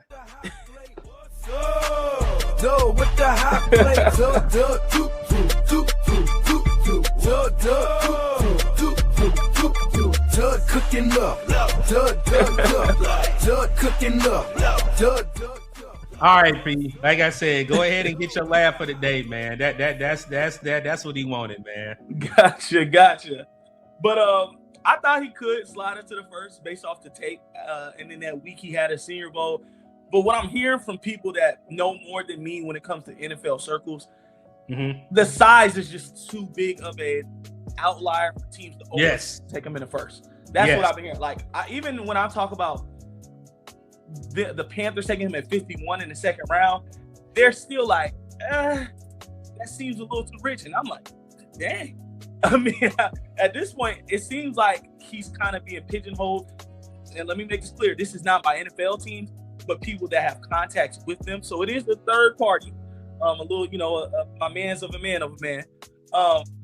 With the hot plate, cooking up. All right, P. Like I said, go ahead and get your laugh for the day, man. That's what he wanted, man. Gotcha. But I thought he could slide into the first based off the tape, and then that week he had a Senior Bowl. But what I'm hearing from people that know more than me when it comes to NFL circles, the size is just too big of an outlier for teams to take him in the first. That's what I've been hearing. Like, even when I talk about the Panthers taking him at 51 in the second round, they're still like, that seems a little too rich. And I'm like, dang. I mean, at this point, it seems like he's kind of being pigeonholed. And let me make this clear. This is not by NFL teams, but people that have contacts with them. So it is the third party. A little, my man's of a man of a man.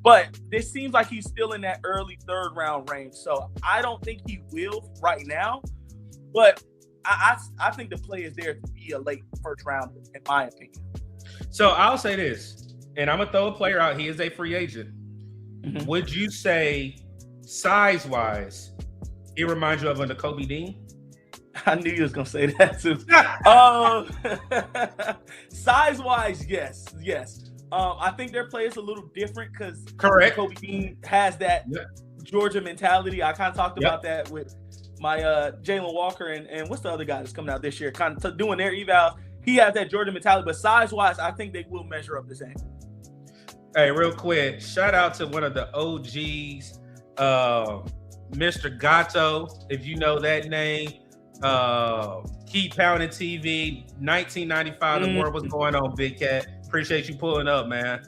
But this seems like he's still in that early third round range. So I don't think he will right now. But I think the play is there to be a late first rounder, in my opinion. So I'll say this, and I'm going to throw a player out. He is a free agent. Would you say, size-wise, he reminds you of a Kobe Dean? I knew you was going to say that too. Size-wise, yes. I think their play is a little different because Kobe Dean has that Georgia mentality. I kind of talked about that with my Jalen Walker and what's the other guy that's coming out this year, kind of doing their evals. He has that Georgia mentality, but size-wise, I think they will measure up the same. Hey, real quick, shout out to one of the OGs, Mr. Gatto, if you know that name. Keep Pounding TV, 1995. The war was going on, Big Cat. Appreciate you pulling up, man.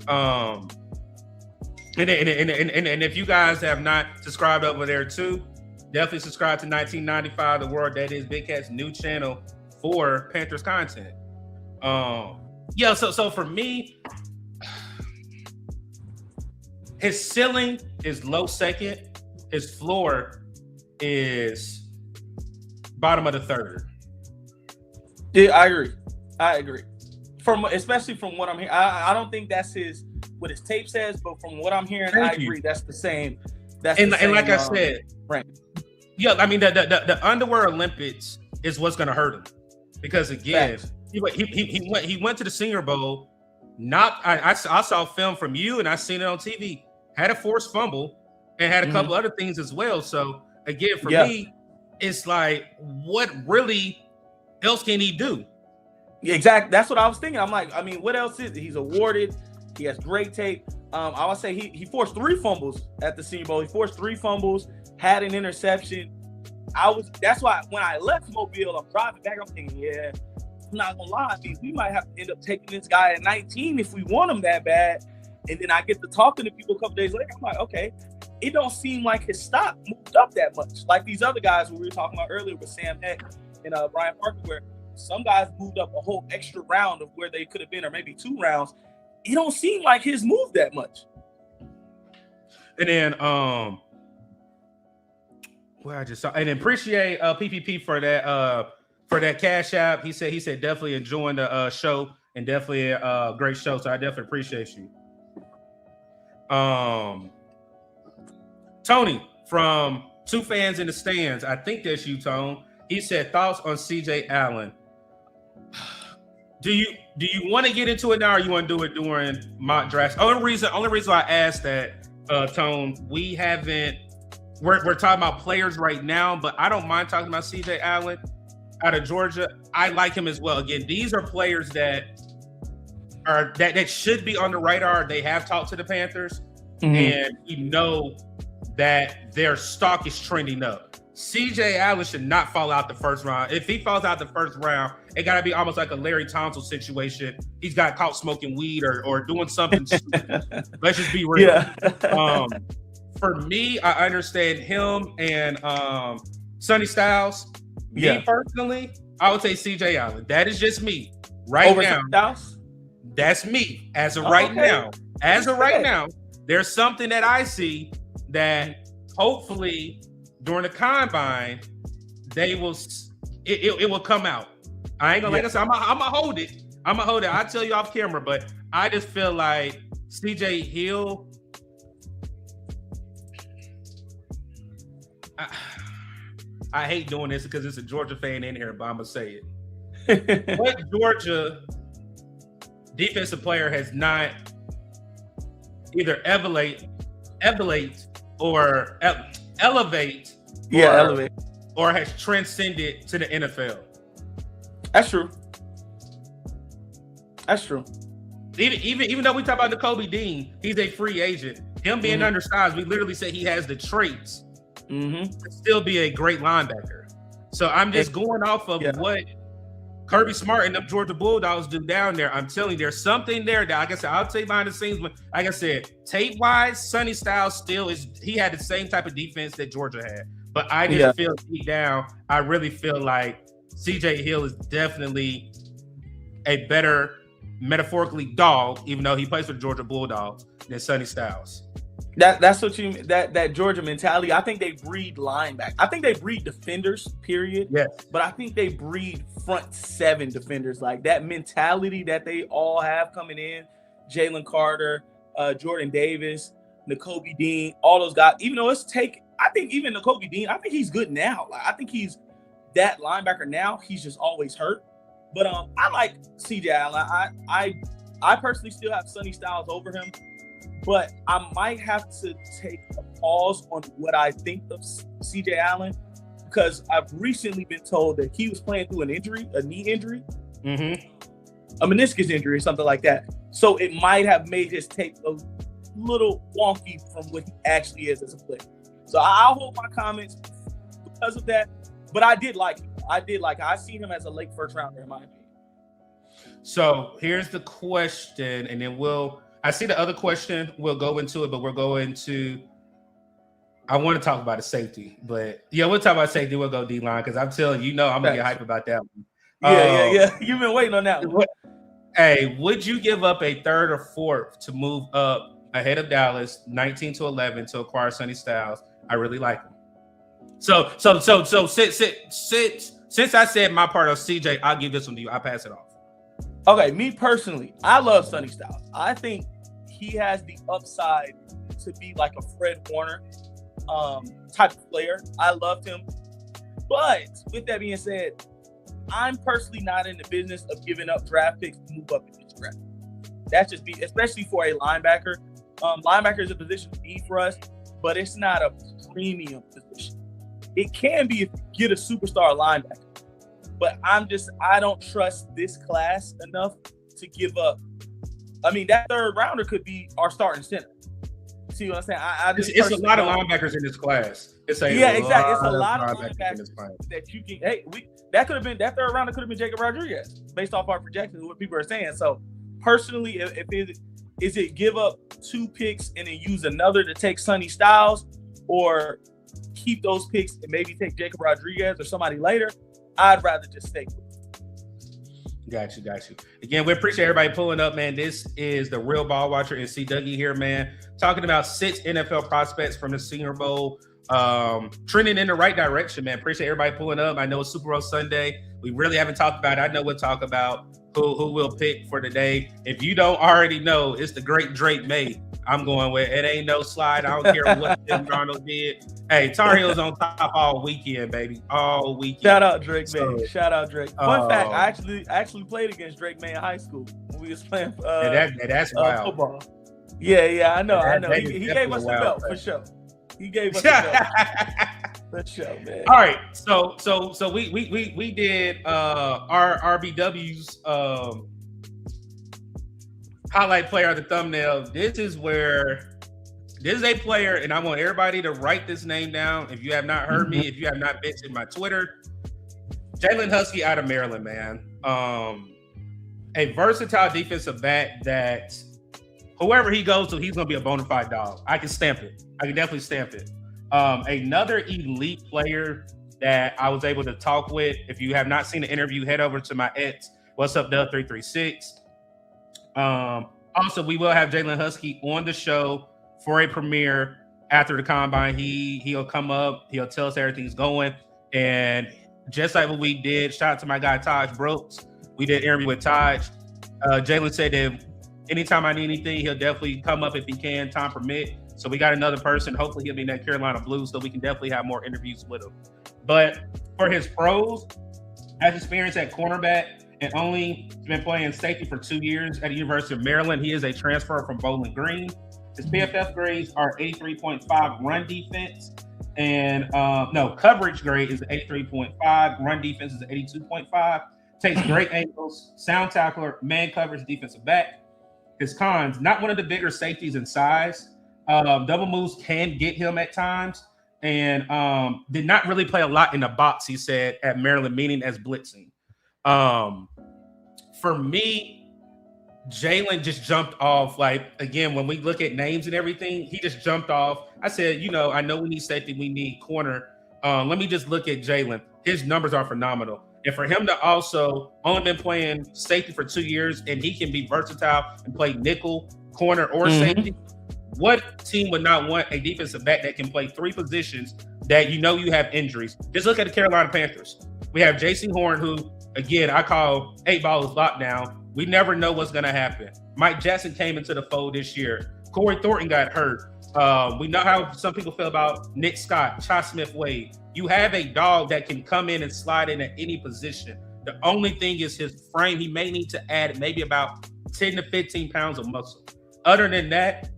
And if you guys have not subscribed over there too, definitely subscribe to 1995 The World. That is Big Cat's new channel for Panthers content. So for me, his ceiling is low second. His floor is bottom of the third. Yeah, I agree. Especially from what I'm hearing, I don't think that's what his tape says, but from what I'm hearing, I agree. That's the same. And like I said, right? Yeah, I mean the underwear Olympics is what's going to hurt him because again, he went to the Senior Bowl. I saw film from you and I seen it on TV. Had a forced fumble and had a couple other things as well. So again, for me, it's like, what really else can he do? Exactly. That's what I was thinking. I'm like, I mean, what else is it? He's awarded. He has great tape. I would say he forced 3 fumbles at the Senior Bowl. He forced 3 fumbles, had an interception. That's why when I left Mobile, I'm driving back. I'm thinking, yeah, I'm not gonna lie, we might have to end up taking this guy at 19 if we want him that bad. And then I get to talking to people a couple days later. I'm like, okay, it don't seem like his stock moved up that much. Like these other guys we were talking about earlier with Sam Heck and Brian Parker, where some guys moved up a whole extra round of where they could have been, or maybe 2 rounds. It don't seem like his moved that much. And then where I just saw, and appreciate PPP for that Cash App. He said definitely enjoying the show and definitely a great show. So I definitely appreciate you. Tony from Two Fans in the Stands. I think that's you, Tone. He said thoughts on CJ Allen. Do you want to get into it now, or you want to do it during mock drafts? Only reason I asked that, Tone, we're talking about players right now, but I don't mind talking about CJ Allen out of Georgia. I like him as well. Again, these are players that should be on the radar. They have talked to the Panthers, and we know that their stock is trending up. CJ Allen should not fall out the first round. If he falls out the first round, it got to be almost like a Larry Tonsil situation. He's got caught smoking weed or doing something stupid. Let's just be real. Yeah. For me, I understand him and Sonny Styles. Me personally, I would say CJ Allen. That is just me right now. Styles? That's me as of right now. As of right now, there's something that I see that hopefully during the combine, it will come out. I ain't gonna like I said, I'm gonna hold it. I'll tell you off camera, but I just feel like CJ Hill. I hate doing this because it's a Georgia fan in here, but I'm gonna say it. What Georgia defensive player has not either elevate or elevate or has transcended to the NFL? That's true. Even though we talk about Nakobe Dean, he's a free agent. Him being undersized, we literally say he has the traits to still be a great linebacker. So I'm just going off of what Kirby Smart and the Georgia Bulldogs do down there. I'm telling you, there's something there that, like I said, I'll tell you behind the scenes. But like I said, tape-wise, Sonny Styles still he had the same type of defense that Georgia had. But I just feel deep down, I really feel like CJ Hill is definitely a better, metaphorically, dog, even though he plays for the Georgia Bulldogs, than Sonny Styles. That's what you mean. That Georgia mentality. I think they breed linebackers. I think they breed defenders, period. Yes. But I think they breed front 7 defenders. Like that mentality that they all have coming in. Jalen Carter, Jordan Davis, Nakobe Dean, all those guys. Even though I think even Nakobe Dean, I think he's good now. Like I think he's that linebacker now. He's just always hurt. But I like CJ Allen. I personally still have Sonny Styles over him. But I might have to take a pause on what I think of CJ Allen, because I've recently been told that he was playing through an injury, a knee injury, a meniscus injury or something like that. So it might have made his tape a little wonky from what he actually is as a player. So I'll hold my comments because of that. But I did like him. I seen him as a late first rounder in my opinion. So here's the question, and then I see the other question. We'll go into it, but we're going to. I want to talk about the safety, but we'll talk about safety. We'll go D-line because I'm telling you, I'm gonna get hyped about that one. Yeah. You've been waiting on that one. Hey, would you give up a 3rd or 4th to move up ahead of Dallas, 19-11 to acquire Sonny Styles. I really like him. So since I said my part of CJ, I'll give this one to you. I'll pass it off. Okay, me personally, I love Sonny Styles. I think he has the upside to be like a Fred Warner type of player. I loved him. But with that being said, I'm personally not in the business of giving up draft picks to move up in this draft. That's just me, especially for a linebacker. Linebacker is a position to be for us, but it's not a premium position. It can be if you get a superstar linebacker. But I don't trust this class enough to give up. I mean, that third rounder could be our starting center. See what I'm saying? It's a lot of linebackers in this class. Exactly. It's a lot of linebackers that you can. Hey, that third rounder could have been Jacob Rodriguez based off our projections, what people are saying. So personally, is it give up 2 picks and then use another to take Sonny Styles, or keep those picks and maybe take Jacob Rodriguez or somebody later? I'd rather just stay with it. Got you. Again, we appreciate everybody pulling up, man. This is the Real Ball Watcher and C. Dougie here, man. Talking about 6 NFL prospects from the Senior Bowl. Trending in the right direction, man. Appreciate everybody pulling up. I know it's Super Bowl Sunday. We really haven't talked about it. I know we'll talk about who we'll pick for today. If you don't already know, it's the great Drake May. I'm going with it. Ain't no slide. I don't care what Tim Darnold did. Hey, Tar Heels on top all weekend, baby. All weekend. Shout out Drake May. Shout out Drake. Fun fact, I actually played against Drake May in high school when we was playing that's wild. Football. Yeah, I know. He gave us the belt for sure. He gave us the belt. For sure, man. All right. So we did our RBW's highlight player of the thumbnail. This is a player, and I want everybody to write this name down. If you have not heard me, if you have not mentioned my Twitter, Jalen Husky out of Maryland, man. A versatile defensive back that whoever he goes to, he's going to be a bona fide dog. I can stamp it. I can definitely stamp it. Another elite player that I was able to talk with. If you have not seen the interview, head over to my ex, What's Up Dub 336. Also, we will have Jalen Husky on the show for a premiere after the combine. He'll come up, he'll tell us everything's going. And just like what we did, shout out to my guy Taj Brooks. We did an interview with Taj. Jalen said that anytime I need anything, he'll definitely come up if he can, time permit. So we got another person. Hopefully he'll be in that Carolina Blues so we can definitely have more interviews with him. But for his pros, has experience at cornerback and only been playing safety for 2 years at the University of Maryland. He is a transfer from Bowling Green. His PFF grades are 83.5 run defense. And coverage grade is 83.5. Run defense is 82.5. Takes great angles, sound tackler, man coverage, defensive back. His cons, not one of the bigger safeties in size. Double moves can get him at times. And did not really play a lot in the box, he said, at Maryland, meaning as blitzing. For me, Jalen just jumped off. Like, again, when we look at names and everything, he just jumped off. I said, I know we need safety, we need corner. Let me just look at Jalen. His numbers are phenomenal. And for him to also only been playing safety for 2 years, and he can be versatile and play nickel, corner, or safety. What team would not want a defensive back that can play 3 positions that you have injuries? Just look at the Carolina Panthers. We have J.C. Horn, who, again, I call 8 ball is lockdown. We never know what's going to happen. Mike Jackson came into the fold this year. Corey Thornton got hurt. We know how some people feel about Nick Scott, Cha Smith-Wade. You have a dog that can come in and slide in at any position. The only thing is his frame. He may need to add maybe about 10 to 15 pounds of muscle. Other than that,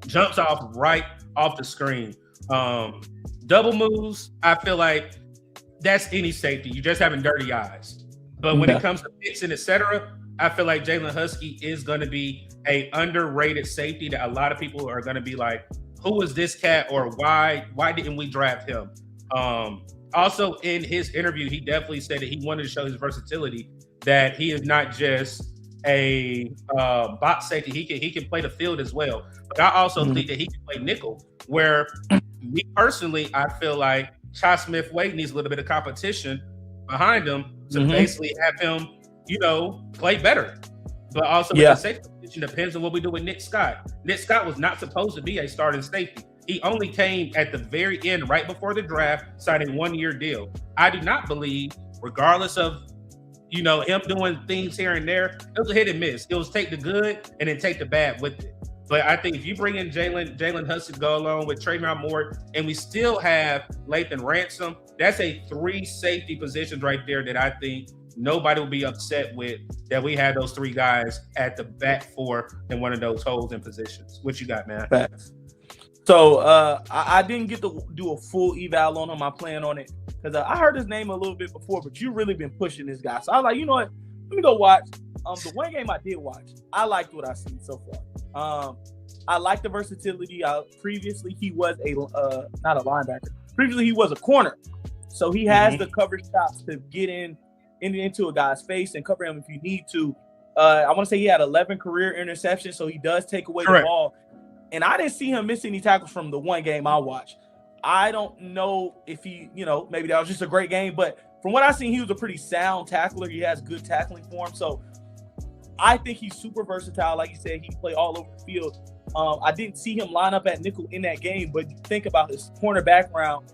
jumps off right off the screen. Double moves, I feel like that's any safety. You just having dirty eyes. But when it comes to fixing, etc., I feel like Jalen Husky is going to be a underrated safety that a lot of people are going to be like, who is this cat, or why didn't we draft him? Also, in his interview, he definitely said that he wanted to show his versatility, that he is not just a box safety. He can play the field as well. But I also think that he can play nickel, where me personally, I feel like Cha Smith-Wade needs a little bit of competition behind him to basically have him, play better. But also with the safety It depends on what we do with Nick Scott. Nick Scott was not supposed to be a starting safety. He only came at the very end, right before the draft, signing a 1-year deal. I do not believe, regardless of him doing things here and there, it was a hit and miss. It was take the good and then take the bad with it. But I think if you bring in Jalen Hudson to go along with Trayvon Moore, and we still have Lathan Ransom, that's a 3 safety positions right there that I think nobody will be upset with, that we had those 3 guys at the back for in one of those holes in positions. What you got, man? Facts. So I didn't get to do a full eval on him. I plan on it because I heard his name a little bit before, but you really been pushing this guy. So I was like, you know what? Let me go watch. The one game I did watch, I liked what I seen so far. I like the versatility. Previously, he was not a linebacker. Previously, he was a corner. So he has the coverage chops to get into a guy's face and cover him if you need to. I want to say he had 11 career interceptions, so he does take away the ball. And I didn't see him miss any tackles from the one game I watched. I don't know if he, maybe that was just a great game, but from what I've seen, he was a pretty sound tackler. He has good tackling for him. So I think he's super versatile. Like you said, he can play all over the field. I didn't see him line up at nickel in that game, but think about his corner background,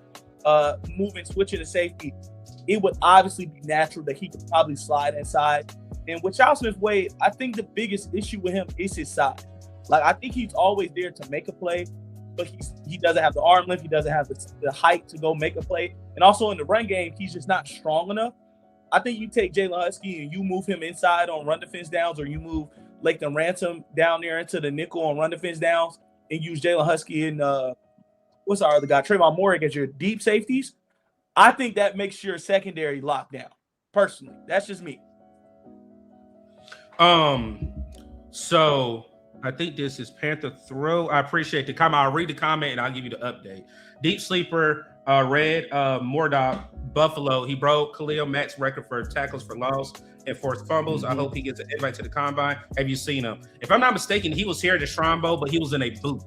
switching to safety. It would obviously be natural that he could probably slide inside. And with Charles Smith-Wade, I think the biggest issue with him is his size. Like, I think he's always there to make a play, but he doesn't have the arm length. He doesn't have the height to go make a play. And also in the run game, he's just not strong enough. I think you take Jalen Husky and you move him inside on run defense downs, or you move Lathan Ransom down there into the nickel on run defense downs and use Jalen Husky and what's our other guy, Trayvon Moore, as your deep safeties. I think that makes your secondary locked down. Personally, that's just me. So I think this is Panther Throw. I appreciate the comment. I'll read the comment and I'll give you the update. Deep Sleeper, Red Mordog, Buffalo. He broke Khalil Mack's record for tackles for loss and forced fumbles. I hope he gets an invite to the combine. Have you seen him? If I'm not mistaken, he was here at the Shrine Bowl, but he was in a boot,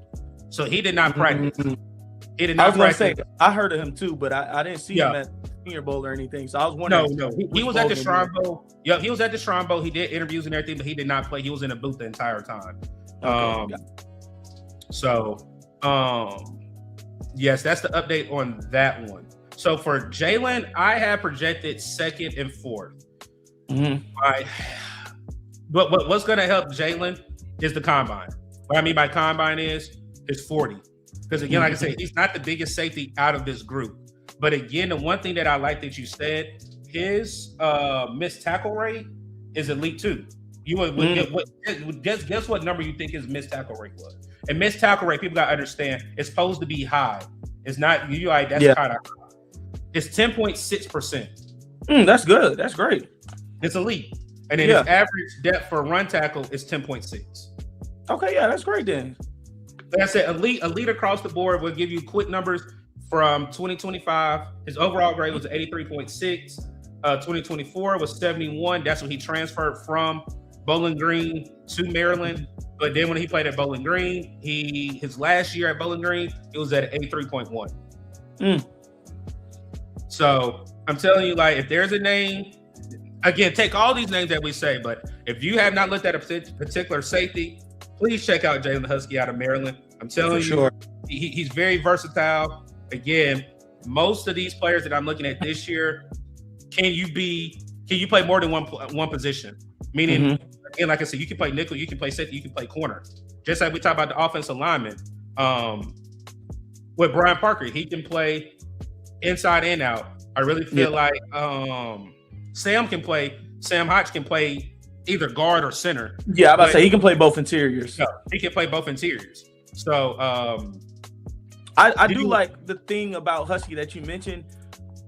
so he did not practice. He did not. I was going to say I heard of him too, but I didn't see him at Senior Bowl or anything. So I was wondering. No, he was at the Shrine Bowl. Yeah, he was at the Shrine Bowl. He did interviews and everything, but he did not play. He was in a booth the entire time. Yes, that's the update on that one. So for Jalen, I have projected 2nd and 4th. But what's going to help Jalen is the combine. What I mean by combine is 40. Because again, like I said, he's not the biggest safety out of this group. But again, the one thing that I like that you said, his missed tackle rate is elite 2. You would guess what number you think his missed tackle rate was. And missed tackle rate, people gotta understand, it's supposed to be high. It's not that's kind of high. It's 10.6%. That's good. That's great. It's elite. And then his average depth for a run tackle is 10.6. Okay, yeah, that's great then. Like I said, elite across the board. Will give you quick numbers from 2025. His overall grade was 83.6. 2024 was 71. That's when he transferred from Bowling Green to Maryland. But then when he played at Bowling Green, his last year at Bowling Green, it was at 83.1. So I'm telling you, like, if there's a name, again, take all these names that we say, but if you have not looked at a particular safety, please check out Jalen Husky out of Maryland. I'm telling you, he's very versatile. Again, most of these players that I'm looking at this year, can you play more than one position? Meaning, again, like I said, you can play nickel, you can play safety, you can play corner. Just like we talk about the offensive lineman. With Brian Parker, he can play inside and out. I really feel like Sam Hodge can play either guard or center. Yeah, I'm about to say he can play both interiors. No, he can play both interiors. So I do like the thing about Husky that you mentioned.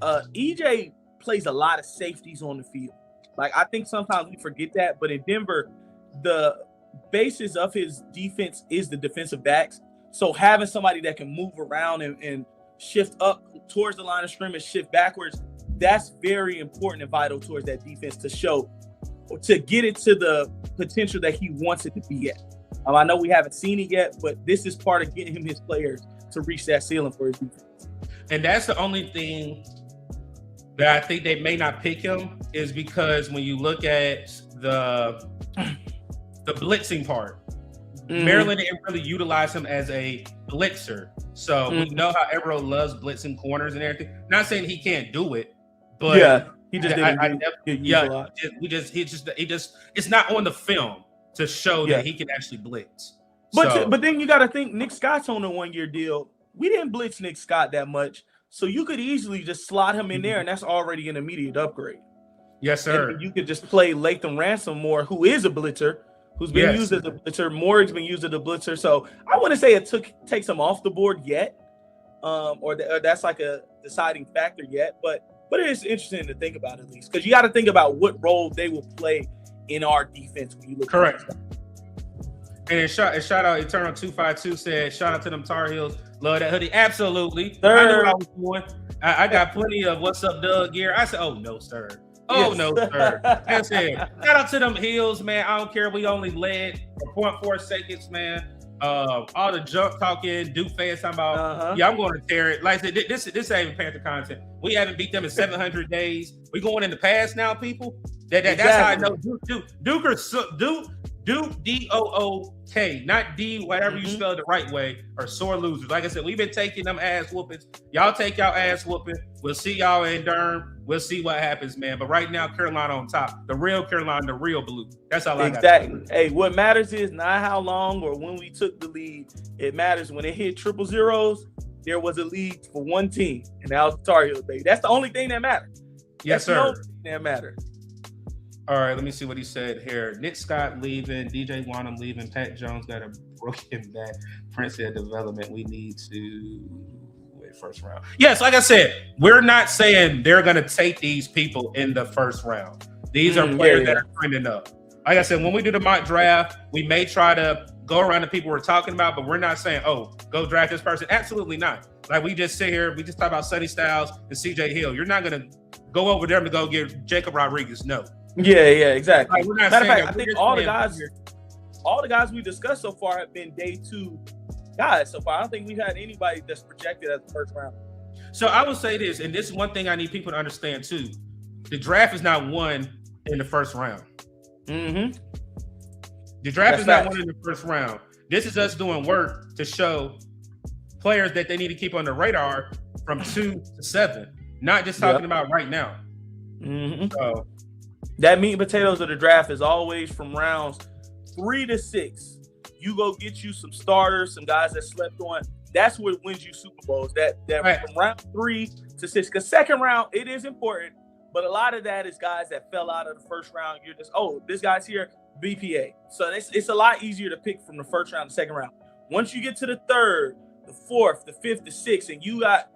EJ plays a lot of safeties on the field. Like, I think sometimes we forget that, but in Denver, the basis of his defense is the defensive backs. So having somebody that can move around and shift up towards the line of scrimmage, shift backwards, that's very important and vital towards that defense to get it to the potential that he wants it to be at. I know we haven't seen it yet, but this is part of getting him his players to reach that ceiling for his defense. And that's the only thing that I think they may not pick him, is because when you look at the the blitzing part. Mhm. Maryland didn't really utilize him as a blitzer. So we know how Evero loves blitzing corners and everything. Not saying he can't do it, but yeah, he just didn't get used a lot. It's not on the film to show that he can actually blitz. But then you got to think Nick Scott's on a 1-year deal. We didn't blitz Nick Scott that much, so you could easily just slot him in there, and that's already an immediate upgrade. Yes, sir. And you could just play Latham Ransom more, who is a blitzer, who's been used as a blitzer. Morg's been used as a blitzer. So I wouldn't say it takes him off the board yet, or that's like a deciding factor yet. But it is interesting to think about at least, because you got to think about what role they will play in our defense when you look. Correct. And shout out Eternal 252 said, shout out to them Tar Heels. Love that hoodie. Absolutely. Sir. I knew what I was doing. I got plenty of what's up, Doug gear. I said, oh no, sir. Oh, yes. No, sir. That's it. Shout out to them Heels, man. I don't care. We only led for 0.4 seconds, man. All the junk talking, Duke fans talking about, I'm going to tear it. Like I said, this ain't even Panther content. We haven't beat them in 700 days. We going in the past now, people. That's how I know Duke, D-O-O-K, not D, whatever you spell it the right way, are sore losers. Like I said, we've been taking them ass whoopings. Y'all take y'all ass whooping. We'll see y'all in Durham. We'll see what happens, man. But right now, Carolina on top. The real Carolina, the real blue. That's all I got. Exactly. Hey, what matters is not how long or when we took the lead. It matters when it hit 000, there was a lead for one team, and that was the Tar Heels, baby. That's the only thing that matters. Yes, sir. The only thing that matters. All right, let me see what he said here. Nick Scott leaving, DJ Wanham leaving, Pat Jones got a broken back. Prince said development. We need to wait first round. Yes, like I said, we're not saying they're going to take these people in the first round. These are players that are trending up. Like I said, when we do the mock draft, we may try to go around the people we're talking about, but we're not saying, oh, go draft this person. Absolutely not. Like we just sit here, we just talk about Sonny Styles and CJ Hill. You're not going to go over them to go get Jacob Rodriguez. No. Yeah, exactly. Like, matter of fact, I think all the guys we discussed so far have been day 2 guys so far. I don't think we've had anybody that's projected as the first round. So I will say this, and this is one thing I need people to understand too. The draft is not won in the first round. The draft is not won in the first round. This is us doing work to show players that they need to keep on the radar from 2 to 7, not just talking about right now. So that meat and potatoes of the draft is always from rounds 3 to 6. You go get you some starters, some guys that slept on. That's what wins you Super Bowls. That right. From round 3 to 6. Because second round, it is important, but a lot of that is guys that fell out of the first round. You're just, this guy's here, BPA. So it's a lot easier to pick from the first round to second round. Once you get to the 3rd, the 4th, the 5th, the 6th, and you got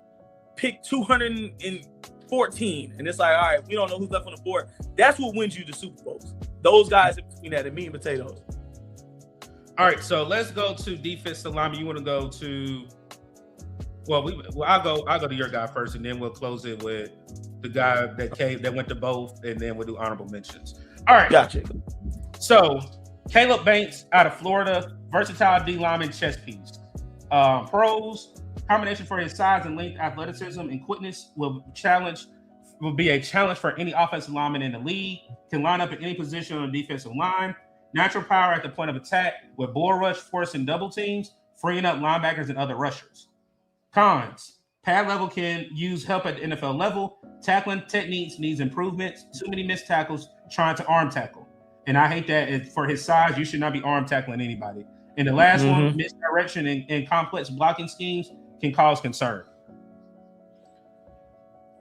picked 214, and it's like, all right, we don't know who's left on the board. That's what wins you the Super Bowls. Those guys in between that, the meat and potatoes. All right, so let's go to defensive lineman. You want to go to? I'll go to your guy first, and then we'll close it with the guy that went to both, and then we'll do honorable mentions. All right, gotcha. So Caleb Banks out of Florida, versatile D lineman, chess piece. Pros, combination for his size and length, athleticism, and quickness will be a challenge for any offensive lineman in the league. Can line up at any position on the defensive line. Natural power at the point of attack with bull rush, forcing double teams, freeing up linebackers and other rushers. Cons, pad level can use help at the NFL level. Tackling techniques needs improvements. Too many missed tackles trying to arm tackle. And I hate that. For his size, you should not be arm tackling anybody. And the last one, misdirection and complex blocking schemes can cause concern.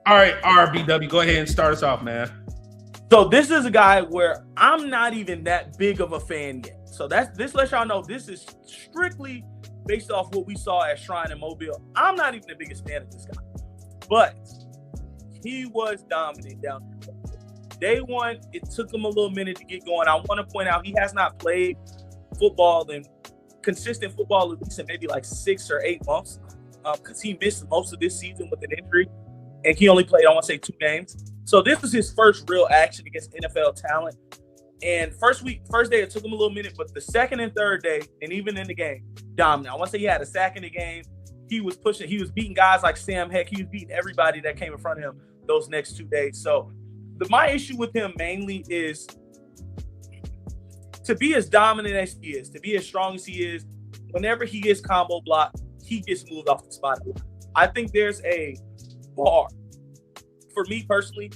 All right, RBW, go ahead and start us off, man. So this is a guy where I'm not even that big of a fan yet. So this lets y'all know this is strictly based off what we saw at Shrine and Mobile. I'm not even the biggest fan of this guy, but he was dominant down there. Day 1, it took him a little minute to get going. I want to point out he has not played football and consistent football at least in maybe like 6 or 8 months because he missed most of this season with an injury, and he only played, I want to say, 2 games. So this was his first real action against NFL talent. And first day, it took him a little minute, but the second and third day, and even in the game, dominant. I want to say he had a sack in the game. He was pushing. He was beating guys like Sam Heck. He was beating everybody that came in front of him those next 2 days. So my issue with him mainly is to be as dominant as he is, to be as strong as he is, whenever he gets combo blocked, he gets moved off the spot. I think there's a bar for me personally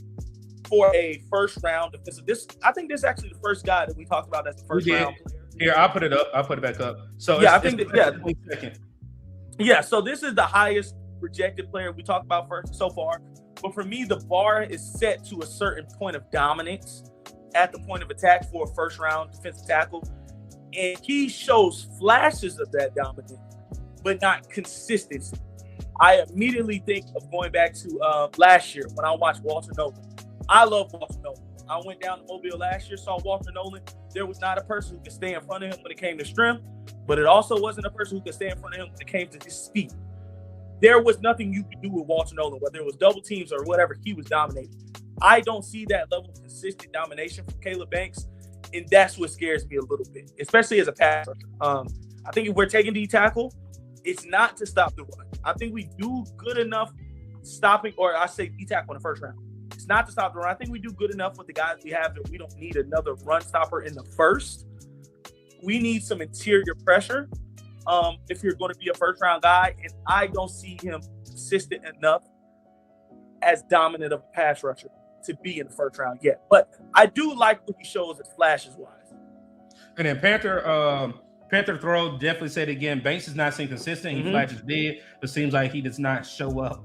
for a first round defensive. I think this is actually the first guy that we talked about as the first round player. Here, I'll put it up. I'll put it back up. So yeah, I think so this is the highest projected player we talked about first so far. But for me, the bar is set to a certain point of dominance at the point of attack for a first round defensive tackle. And he shows flashes of that dominance, but not consistency. I immediately think of going back to last year when I watched Walter Nolan. I love Walter Nolan. I went down to Mobile last year, saw Walter Nolan. There was not a person who could stay in front of him when it came to strength, but it also wasn't a person who could stay in front of him when it came to his speed. There was nothing you could do with Walter Nolan, whether it was double teams or whatever, he was dominating. I don't see that level of consistent domination from Caleb Banks, and that's what scares me a little bit, especially as a pass rusher. I think if we're taking D tackle, it's not to stop the run. I think we do good enough stopping, or I say D tackle in the first round. It's not to stop the run. I think we do good enough with the guys we have that we don't need another run stopper in the first. We need some interior pressure if you're going to be a first round guy, and I don't see him consistent enough as dominant of a pass rusher to be in the first round yet. But I do like what he shows as flashes wise. And then Panther Throw definitely said again, Banks is not seen consistent. He flashes big, but seems like he does not show up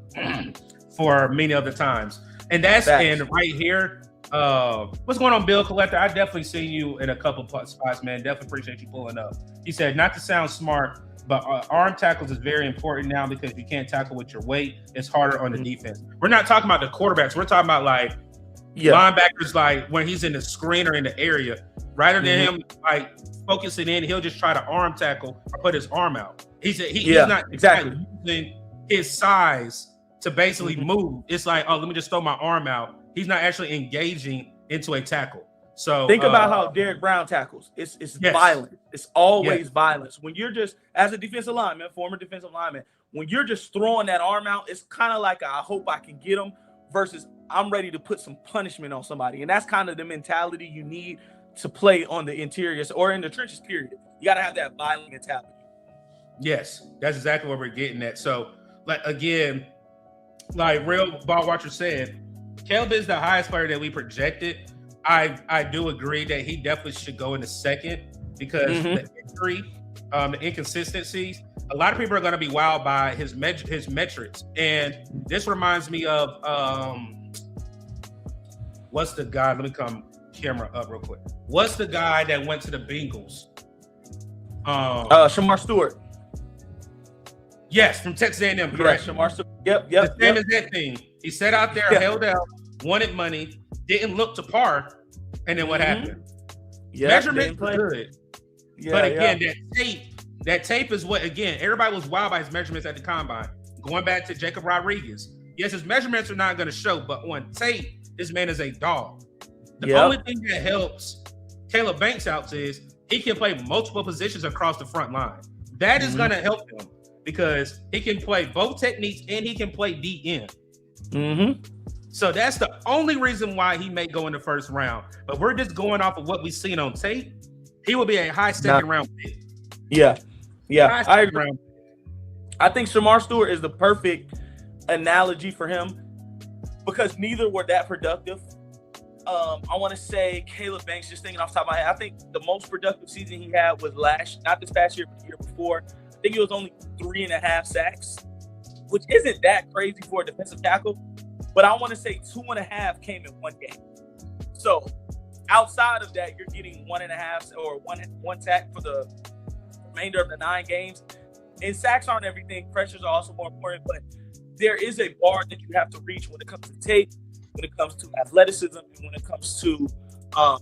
for many other times. And that's and right here. What's going on, Bill Collector? I definitely see you in a couple spots, man. Definitely appreciate you pulling up. He said, not to sound smart, but arm tackles is very important now because you can't tackle with your weight. It's harder on the defense. We're not talking about the quarterbacks. We're talking about like linebackers, like when he's in the screen or in the area. Rather than him like focusing in, he'll just try to arm tackle or put his arm out. He's not exactly using his size to basically move. It's like, oh, let me just throw my arm out. He's not actually engaging into a tackle. So think about how Derek Brown tackles. It's violent. It's always violence. When you're just, as a defensive lineman, former defensive lineman, when you're just throwing that arm out, it's kind of like I hope I can get him versus I'm ready to put some punishment on somebody. And that's kind of the mentality you need to play on the interiors or in the trenches, period. You got to have that violent mentality. Yes, that's exactly what we're getting at. So, like, again, like Real Ball Watcher said, Caleb is the highest player that we projected. I do agree that he definitely should go in the second because the injury, the inconsistencies, a lot of people are going to be wowed by his metrics. And this reminds me of what's the guy? Let me come camera up real quick. What's the guy that went to the Bengals? Shamar Stewart. Yes, from Texas A&M, correct. Yeah, Shamar Stewart. Yep. The same as that thing. He sat out there, held out, wanted money, didn't look to par, and then what happened? Measurements were good. But again, that tape is what, again, everybody was wild by his measurements at the combine. Going back to Jacob Rodriguez. Yes, his measurements are not going to show, but on tape, this man is a dog. The only thing that helps Caleb Banks out is he can play multiple positions across the front line. That is going to help him because he can play both techniques and he can play DN. So that's the only reason why he may go in the first round. But we're just going off of what we've seen on tape. He will be a high second round pick. Yeah. I agree. I think Shamar Stewart is the perfect analogy for him because neither were that productive. I want to say Caleb Banks, just thinking off the top of my head, I think the most productive season he had was not this past year, but the year before. I think it was only 3.5 sacks, which isn't that crazy for a defensive tackle. But I want to say 2.5 came in one game. So outside of that, you're getting 1.5 or one sack for the remainder of the 9 games. And sacks aren't everything. Pressures are also more important. But there is a bar that you have to reach when it comes to tape, when it comes to athleticism, and when it comes to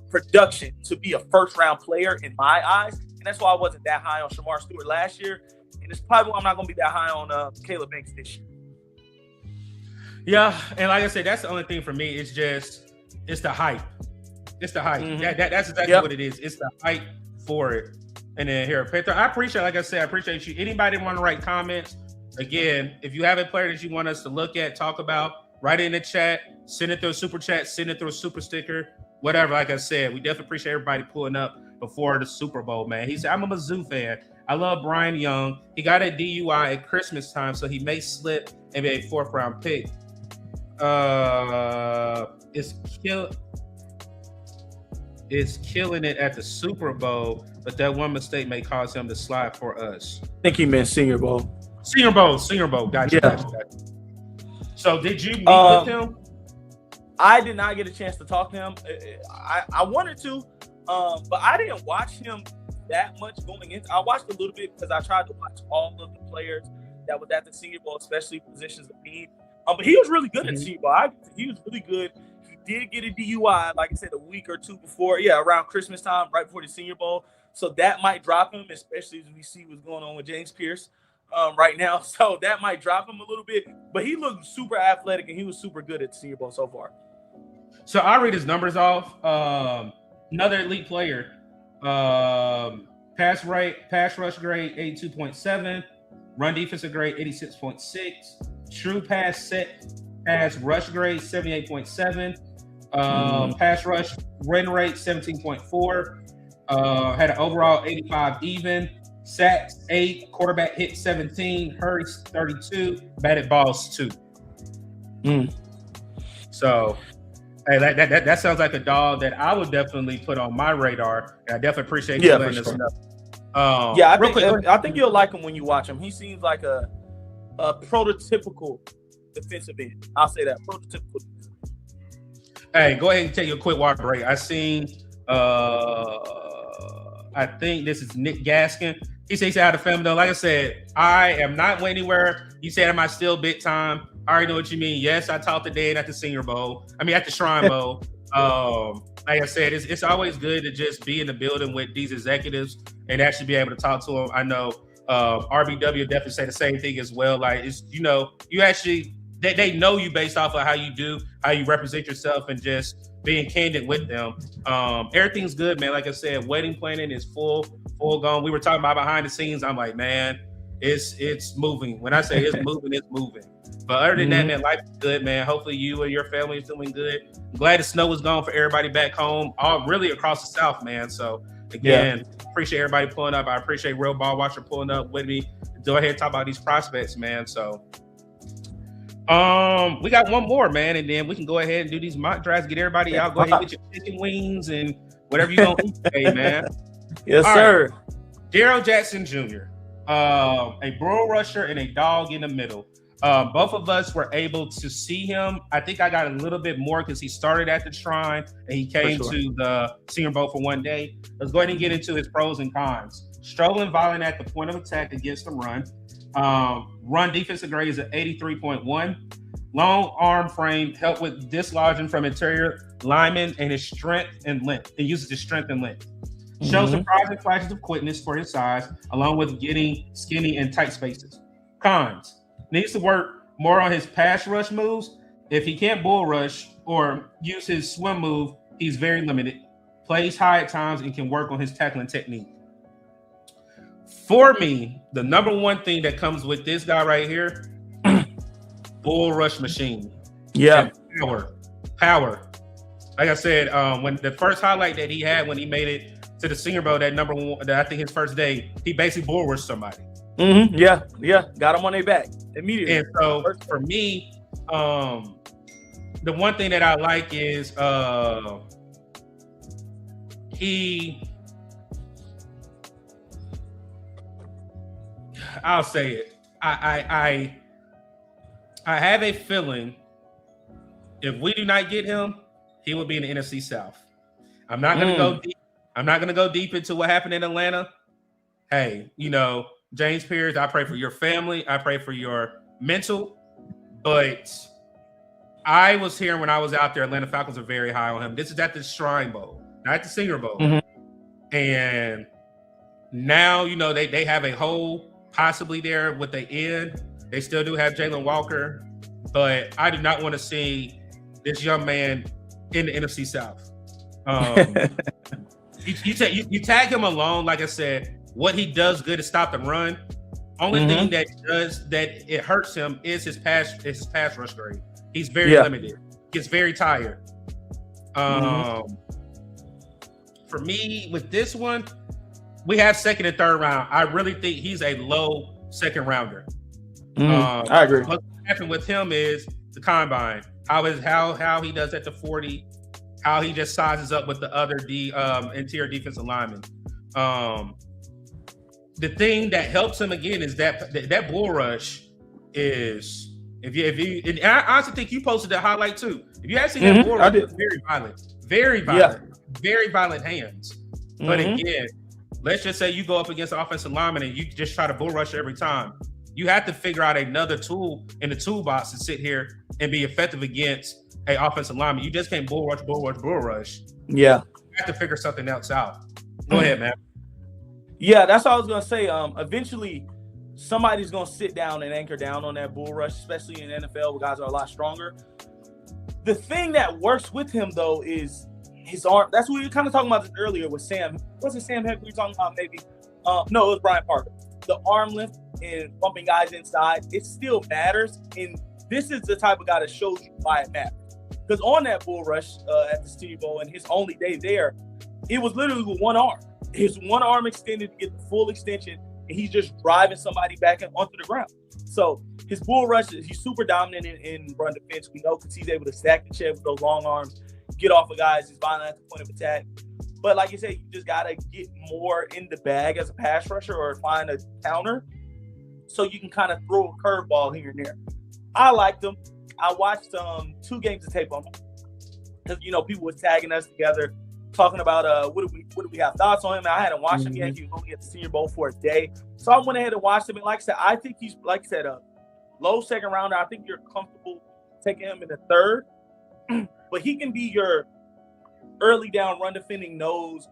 production to be a first-round player in my eyes. And that's why I wasn't that high on Shamar Stewart last year. And it's probably why I'm not going to be that high on Caleb Banks this year. Yeah, and like I said, that's the only thing for me. It's the hype. It's the hype. That's exactly what it is. It's the hype for it. And then here, Peter, I appreciate you. Anybody want to write comments? Again, if you have a player that you want us to look at, talk about, write it in the chat, send it through a super chat, send it through a super sticker, whatever. Like I said, we definitely appreciate everybody pulling up. before the Super Bowl, man. He said, I'm a Mizzou fan. I love Brian Young. He got a DUI at Christmas time, so he may slip and be a 4th round pick. Is killing it at the Super Bowl, but that one mistake may cause him to slide for us. I think he meant Senior Bowl. Senior Bowl. Gotcha. Yeah. Gotcha. So did you meet with him? I did not get a chance to talk to him. I wanted to, but I didn't watch him that much going into. I watched a little bit because I tried to watch all of the players that was at the Senior Bowl, especially positions of need. But he was really good at Senior Bowl. He was really good. He did get a DUI, like I said, a week or two before, around Christmas time, right before the Senior Bowl. So that might drop him, especially as we see what's going on with James Pierce right now. So that might drop him a little bit. But he looked super athletic, and he was super good at the Senior Bowl so far. So I'll read his numbers off. Another elite player. Pass rush grade 82.7, run defensive grade 86.6, true pass rush grade 78.7, pass rush win rate 17.4, had an overall 85 even, sacks 8, quarterback hit 17, hurries 32, batted balls 2. So hey, that sounds like a dog that I would definitely put on my radar. And I definitely appreciate you letting us know. I think you'll like him when you watch him. He seems like a prototypical defensive end. I'll say that, prototypical. Hey, go ahead and take a quick water break. I seen, I think this is Nick Gaskin. He said he's out of family though. Like I said, I am not going anywhere. You said, am I still big time? I already know what you mean. Yes, I talked to Dan at the Senior Bowl. At the Shrine Bowl. Like I said, it's always good to just be in the building with these executives and actually be able to talk to them. I know RBW definitely say the same thing as well. Like, it's, you actually, they know you based off of how you do, how you represent yourself, and just being candid with them. Everything's good, man. Like I said, wedding planning is full gone. We were talking about behind the scenes. I'm like, man, it's moving. When I say it's moving, it's moving. But other than that, man, life is good, man. Hopefully you and your family is doing good. I'm glad the snow is gone for everybody back home, all really across the South, man. So again, appreciate everybody pulling up. I appreciate Real Ball Watcher pulling up with me. Go ahead and talk about these prospects, man. So we got one more, man, and then we can go ahead and do these mock drafts. Get everybody out. Go ahead and get your chicken wings and whatever you're gonna eat today, man. Yes, all sir. Right. Daryl Jackson Jr., a bull rusher and a dog in the middle. Both of us were able to see him. I think I got a little bit more because he started at the Shrine and he came to the Senior Bowl for one day. Let's go ahead and get into his pros and cons. Strolling violent at the point of attack against the run. Run defensive grade is at 83.1. Long arm frame help with dislodging from interior linemen and his strength and length. It uses his strength and length. Shows surprising flashes of quickness for his size, along with getting skinny in tight spaces. Cons. Needs to work more on his pass rush moves. If he can't bull rush or use his swim move, he's very limited. Plays high at times and can work on his tackling technique. For me, the number one thing that comes with this guy right here, bull rush machine. Yeah. Power. Like I said, when the first highlight that he had when he made it to the Senior Bowl, that number one, that I think his first day, he basically bull rushed somebody. Yeah. Got him on their back immediately. And so for me, the one thing that I like is I'll say it. I have a feeling if we do not get him, he will be in the NFC South. I'm not gonna go deep. I'm not gonna go deep into what happened in Atlanta. Hey, James Pierce, I pray for your family. I pray for your mental. But I was hearing when I was out there, Atlanta Falcons are very high on him. This is at the Shrine Bowl, not at the Senior Bowl. And now, they have a hole possibly there with the end. They still do have Jalen Walker. But I do not want to see this young man in the NFC South. You tag him alone, like I said. What he does good is stop the run. Only thing that it hurts him is his pass rush grade. He's very limited. Gets very tired. for me with this one, we have second and third round. I really think he's a low second rounder. I agree. What happened with him is the combine. How he does at the 40, how he just sizes up with the other interior defensive linemen. The thing that helps him again is that bull rush is if you and I honestly think you posted that highlight too. If you actually that bull rush, it's very violent hands. But again, let's just say you go up against an offensive lineman and you just try to bull rush every time. You have to figure out another tool in the toolbox to sit here and be effective against an offensive lineman. You just can't bull rush. Yeah. You have to figure something else out. Go ahead, man. Yeah, that's what I was going to say. Eventually, somebody's going to sit down and anchor down on that bull rush, especially in the NFL where guys are a lot stronger. The thing that works with him, though, is his arm. That's what we were kind of talking about this earlier with Sam. Was it Sam Heck we were talking about maybe? No, it was Brian Parker. The arm lift and bumping guys inside, it still matters. And this is the type of guy that shows you why it matters. Because on that bull rush at the Senior Bowl and his only day there, it was literally with one arm. His one arm extended to get the full extension, and he's just driving somebody back onto the ground. So his bull rush, he's super dominant in run defense. We know because he's able to stack the chest with those long arms, get off of guys, he's violent at the point of attack. But like you said, you just got to get more in the bag as a pass rusher or find a counter so you can kind of throw a curveball here and there. I liked him. I watched 2 games of tape on him because, people were tagging us together, talking about what do we have thoughts on him. And I hadn't watched him yet. He was only at the Senior Bowl for a day. So I went ahead and watched him. And like I said, I think he's, like I said, a low second rounder. I think you're comfortable taking him in the third. But he can be your early down run defending nose,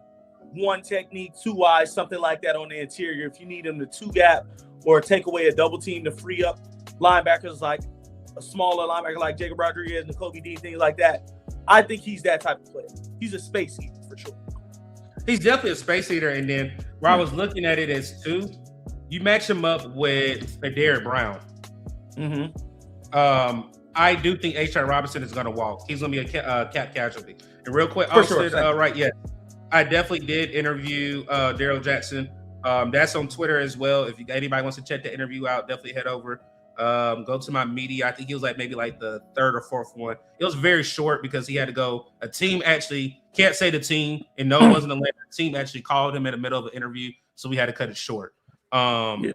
one technique, 2 eyes, something like that on the interior. If you need him to 2-gap or take away a double team to free up linebackers like a smaller linebacker like Jacob Rodriguez, N'Kobe Dean, things like that. I think he's that type of player. He's a space eater for sure. He's definitely a space eater. And then where I was looking at it as too, you match him up with a Derrick Brown. I do think H.R. Robinson is going to walk. He's going to be a cap casualty. And real quick, Austin, right, yeah. I definitely did interview Daryl Jackson. That's on Twitter as well. If anybody wants to check the interview out, definitely head over. Go to my media. I think he was maybe the 3rd or 4th one. It was very short because he had to go. A team actually, can't say the team, and no, it wasn't Atlanta. The team actually called him in the middle of an interview, so we had to cut it short. But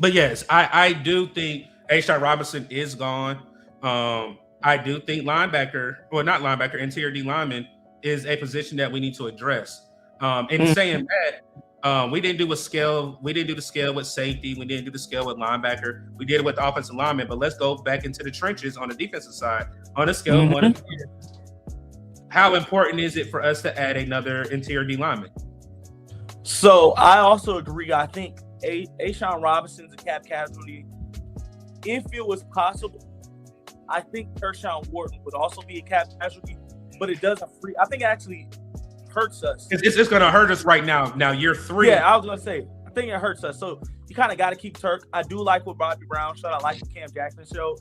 yes, I do think H.R. Robinson is gone. I do think interior D lineman is a position that we need to address. And saying that, we didn't do a scale. We didn't do the scale with safety. We didn't do the scale with linebacker. We did it with the offensive lineman. But let's go back into the trenches on the defensive side. On a scale of 1 to 10, how important is it for us to add another interior D lineman? So I also agree. I think A'Shawn Robinson's a cap casualty. If it was possible, I think Kershawn Wharton would also be a cap casualty, but it doesn't free. I think it actually hurts us. It's going to hurt us right now. Now, year 3. Yeah, I was going to say, I think it hurts us. So you kind of got to keep Turk. I do like what Bobby Brown showed. I like what Cam Jackson showed.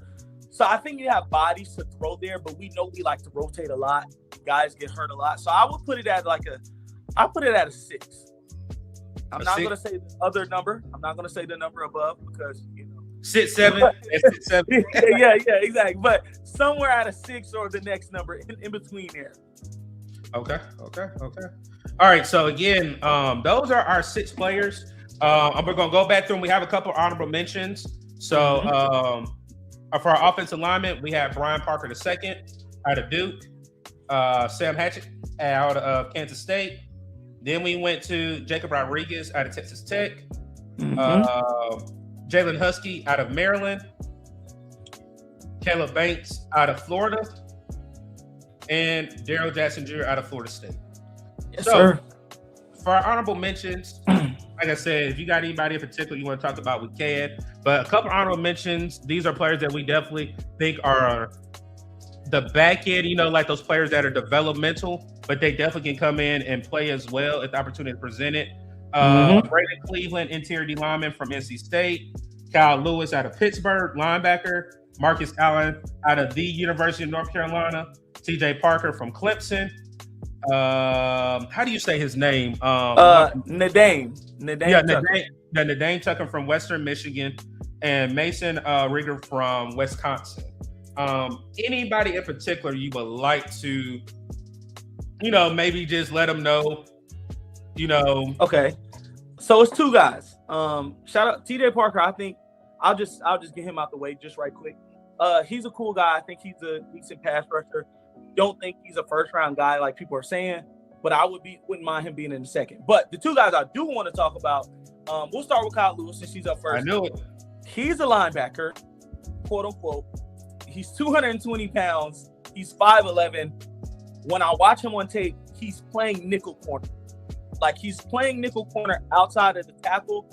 So I think you have bodies to throw there, but we know we like to rotate a lot. Guys get hurt a lot. So I would put it at a 6. I'm not going to say the other number. I'm not going to say the number above because, 6, 7. That's 7. yeah, exactly. But somewhere at a 6 or the next number in between there. Okay. All right. So again, those are our 6 players. We're gonna go back through them. We have a couple honorable mentions. So for our offensive lineman, we have Brian Parker II out of Duke, Sam Hatchett out of Kansas State. Then we went to Jacob Rodriguez out of Texas Tech. Jalen Husky out of Maryland, Caleb Banks out of Florida, and Daryl Jackson Jr. out of Florida State. Yes, sir. For our honorable mentions, like I said, if you got anybody in particular you want to talk about, we can. But a couple honorable mentions. These are players that we definitely think are the back end, like those players that are developmental, but they definitely can come in and play as well if the opportunity is presented. Brandon Cleveland, interior D lineman from NC State. Kyle Lewis out of Pittsburgh, linebacker. Marcus Allen out of the University of North Carolina. TJ Parker from Clemson. How do you say his name? Nadane. Yeah, Nadane Tucker from Western Michigan, and Mason Rieger from Wisconsin. Anybody in particular you would like to, maybe just let them know, Okay. So it's two guys. Shout out TJ Parker. I think I'll just get him out the way just right quick. He's a cool guy. I think he's a decent pass rusher. Don't think he's a first round guy like people are saying, but I wouldn't mind him being in the second. But the two guys I do want to talk about, we'll start with Kyle Lewis since he's up first. I knew it. He's a linebacker, quote unquote. He's 220 pounds. He's 5'11". When I watch him on tape, he's playing nickel corner. Like he's playing nickel corner outside of the tackle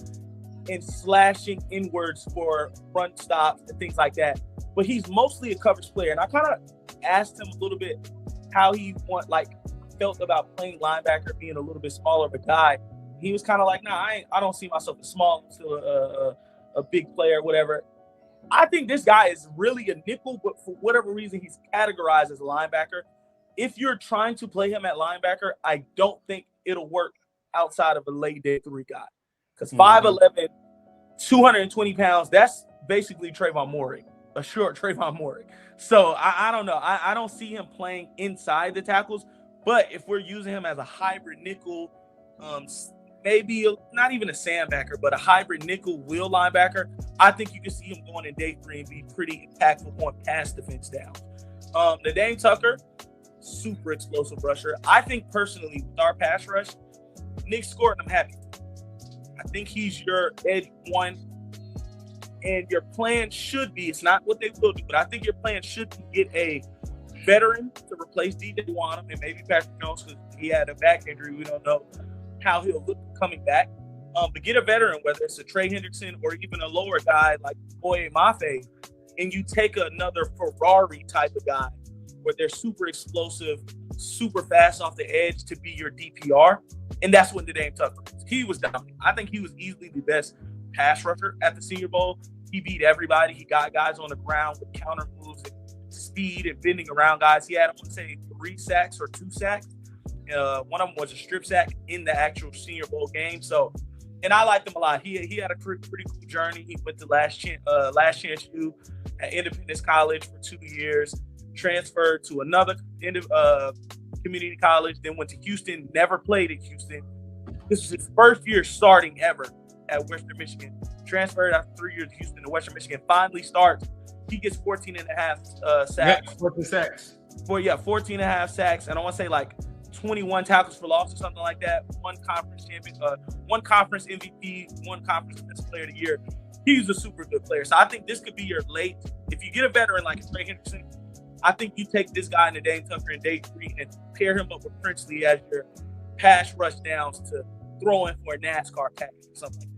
and slashing inwards for front stops and things like that. But he's mostly a coverage player. And I kind of asked him a little bit how he felt about playing linebacker, being a little bit smaller of a guy. He was kind of like, nah, I don't see myself as small. I'm still a big player, whatever. I think this guy is really a nickel, but for whatever reason, he's categorized as a linebacker. If you're trying to play him at linebacker, I don't think it'll work outside of a late day 3 guy. Because 5'11", 220 pounds, that's basically Trayvon Moehrig, a short Trayvon Moehrig. So I don't know. I don't see him playing inside the tackles. But if we're using him as a hybrid nickel, maybe not even a sandbacker, but a hybrid nickel wheel linebacker, I think you can see him going in day 3 and be pretty impactful on pass defense down. Nadane Tucker, super explosive rusher. I think personally with our pass rush, Nick scored, I'm happy. I think he's your edge 1. And your plan should be, it's not what they will do, but I think your plan should be get a veteran to replace DJ Wanham and maybe Patrick Jones because he had a back injury. We don't know how he'll look coming back. But get a veteran, whether it's a Trey Hendrickson or even a lower guy like Boye Mafe, and you take another Ferrari type of guy where they're super explosive, super fast off the edge to be your DPR. And that's what Nadane Tucker is. He was dominant. I think he was easily the best pass rusher at the Senior Bowl. He beat everybody. He got guys on the ground with counter moves and speed and bending around guys. He had, I want to say, 3 sacks or 2 sacks. One of them was a strip sack in the actual Senior Bowl game. So, and I liked him a lot. He had a pretty cool journey. He went to Last Chance U at Independence College for 2 years, transferred to another community college, then went to Houston, never played at Houston. This was his first year starting ever at Western Michigan. Transferred after 3 years to Houston to Western Michigan, finally starts. He gets 14 and a half sacks. 14 sacks. 14 and a half sacks. And I want to say like 21 tackles for loss or something like that. One conference champion, one conference MVP, one conference best player of the year. He's a super good player. So I think this could be your late. If you get a veteran like Trey Hendrickson, I think you take this guy in the Nadane Tucker in day 3 and pair him up with Princely as your pass rush downs to throw in for a NASCAR package or something like that.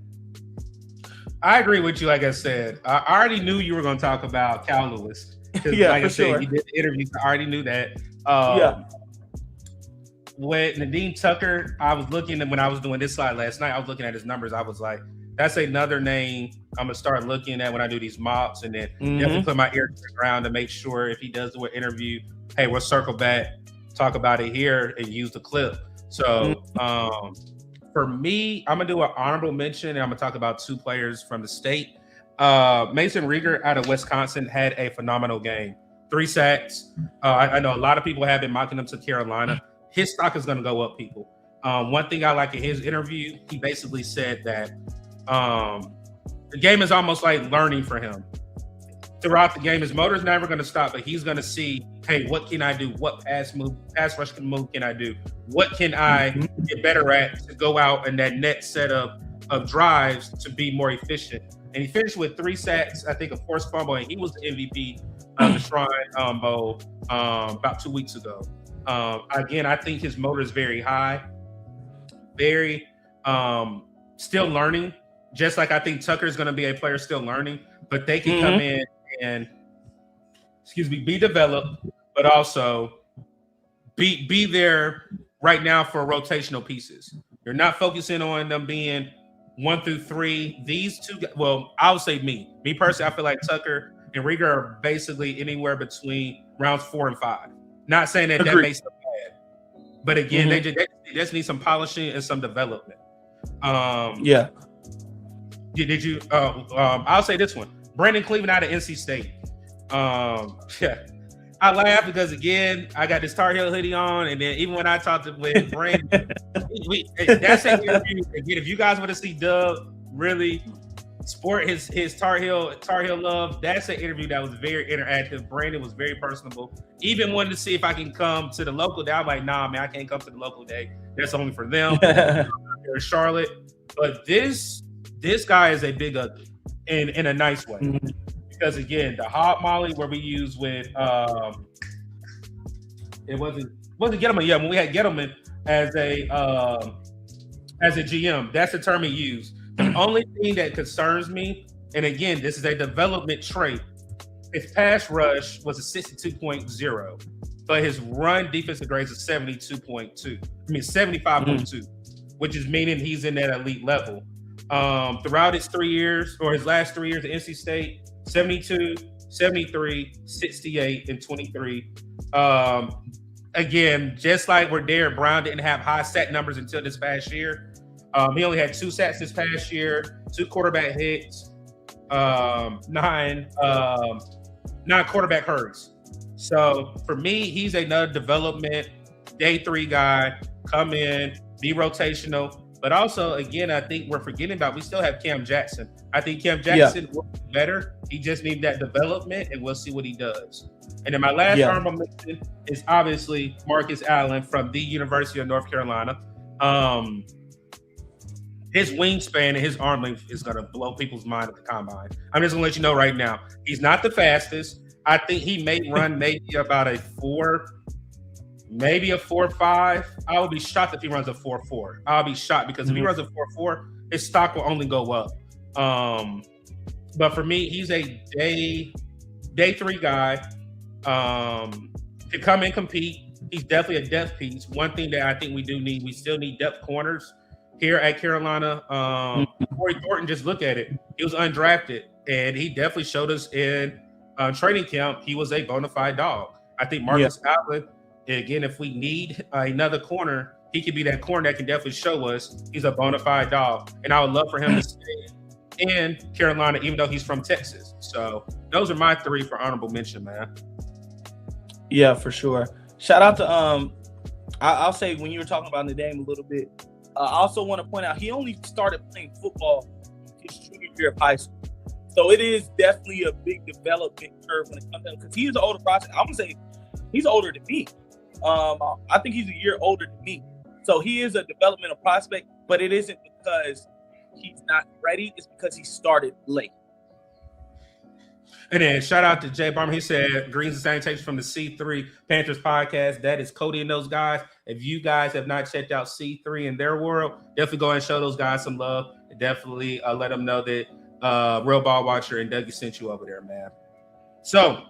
I agree with you. Like I said, I already knew you were going to talk about Cal Lewis. Yeah, like for I said, sure. you did the interviews. I already knew that. With Nadane Tucker, I was looking at when I was doing this slide last night. I was looking at his numbers. I was like, that's another name I'm gonna start looking at when I do these mocks, and then definitely put my ear to the ground to make sure if he does do an interview, hey, we'll circle back, talk about it here, and use the clip. So for me, I'm gonna do an honorable mention, and I'm gonna talk about 2 players from the state. Mason Rieger out of Wisconsin had a phenomenal game. 3 sacks. I know a lot of people have been mocking him to Carolina. His stock is gonna go up, people. One thing I like in his interview, he basically said that the game is almost like learning for him. Throughout the game, his motor's never going to stop, but he's going to see, hey, what can I do? What pass rush move can I do? What can I get better at to go out in that next set of drives to be more efficient? And he finished with 3 sacks, I think a forced fumble, and he was the MVP of the Shrine Bowl about 2 weeks ago. Again, I think his motor is very high, very still learning. Just like I think Tucker is going to be a player still learning, but they can come in and, be developed, but also be there right now for rotational pieces. You're not focusing on them being 1 through 3. These 2, well, I would say me personally, I feel like Tucker and Rieger are basically anywhere between rounds 4 and 5. Not saying that makes them bad, But again, they just need some polishing and some development. Yeah. Did you? I'll say this one: Brandon Cleveland out of NC State. Yeah, I laugh because again, I got this Tar Heel hoodie on, and then even when I talked with Brandon, that's an interview. Again, if you guys want to see Dub really sport his Tar Heel love, that's an interview that was very interactive. Brandon was very personable. Even wanted to see if I can come to the local day. I'm like, nah, man, I can't come to the local day. That's only for them. They're in Charlotte, but this guy is a big ugly in a nice way. Because again, the hot molly where we use with it wasn't Gettleman. Yeah, when we had Gettleman as a GM, that's the term he used. The only thing that concerns me, and again, this is a development trait, his pass rush was a 62.0, but his run defensive grades is 75.2, which is meaning he's in that elite level. Throughout his 3 years, or his last 3 years at NC State, 72, 73, 68, and 23. Again, just like where Derek Brown didn't have high sack numbers until this past year, he only had 2 sacks this past year, 2 quarterback hits, 9 quarterback hurries. So for me, he's another development day 3 guy. Come in, be rotational. But also, again, I think we're forgetting about we still have Cam Jackson. I think Cam Jackson will be better. He just needs that development, and we'll see what he does. And then my last honorable mention is obviously Marcus Allen from the University of North Carolina. His wingspan and his arm length is going to blow people's mind at the combine. I'm just going to let you know right now. He's not the fastest. I think he may run maybe about a 4.5. I will be shocked if he runs a 4.4. I'll be shocked because if he runs a 4.4, his stock will only go up. But for me, he's a day 3 guy. To come and compete, he's definitely a depth piece. One thing that I think we still need depth corners here at Carolina. Corey Thornton, just look at it. He was undrafted, and he definitely showed us in training camp he was a bona fide dog. I think Marcus Allen, again, if we need another corner, he could be that corner that can definitely show us he's a bona fide dog. And I would love for him to stay in Carolina, even though he's from Texas. So those are my 3 for honorable mention, man. Yeah, for sure. Shout out to I'll say when you were talking about Nadeem a little bit, I also want to point out he only started playing football his junior year of high school. So it is definitely a big development curve when it comes down, because he is an older prospect. I'm gonna say he's older than me. I think he's a year older than me. So he is a developmental prospect, but it isn't because he's not ready. It's because he started late. And then shout out to Jay Barmer. He said, greens and salutations from the C3 Panthers podcast. That is Cody and those guys. If you guys have not checked out C3 in their world, definitely go and show those guys some love. And definitely let them know that Real Ball Watcher and Dougie sent you over there, man. So,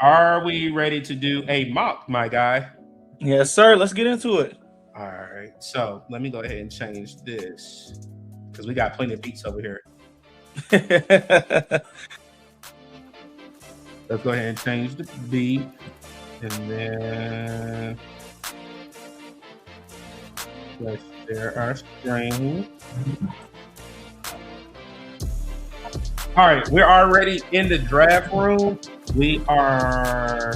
are we ready to do a mock, my guy? Yes, sir. Let's get into it. All right. So, let me go ahead and change this because we got plenty of beats over here. Let's go ahead and change the beat. And then let's share our screen. All right, we're already in the draft room. We are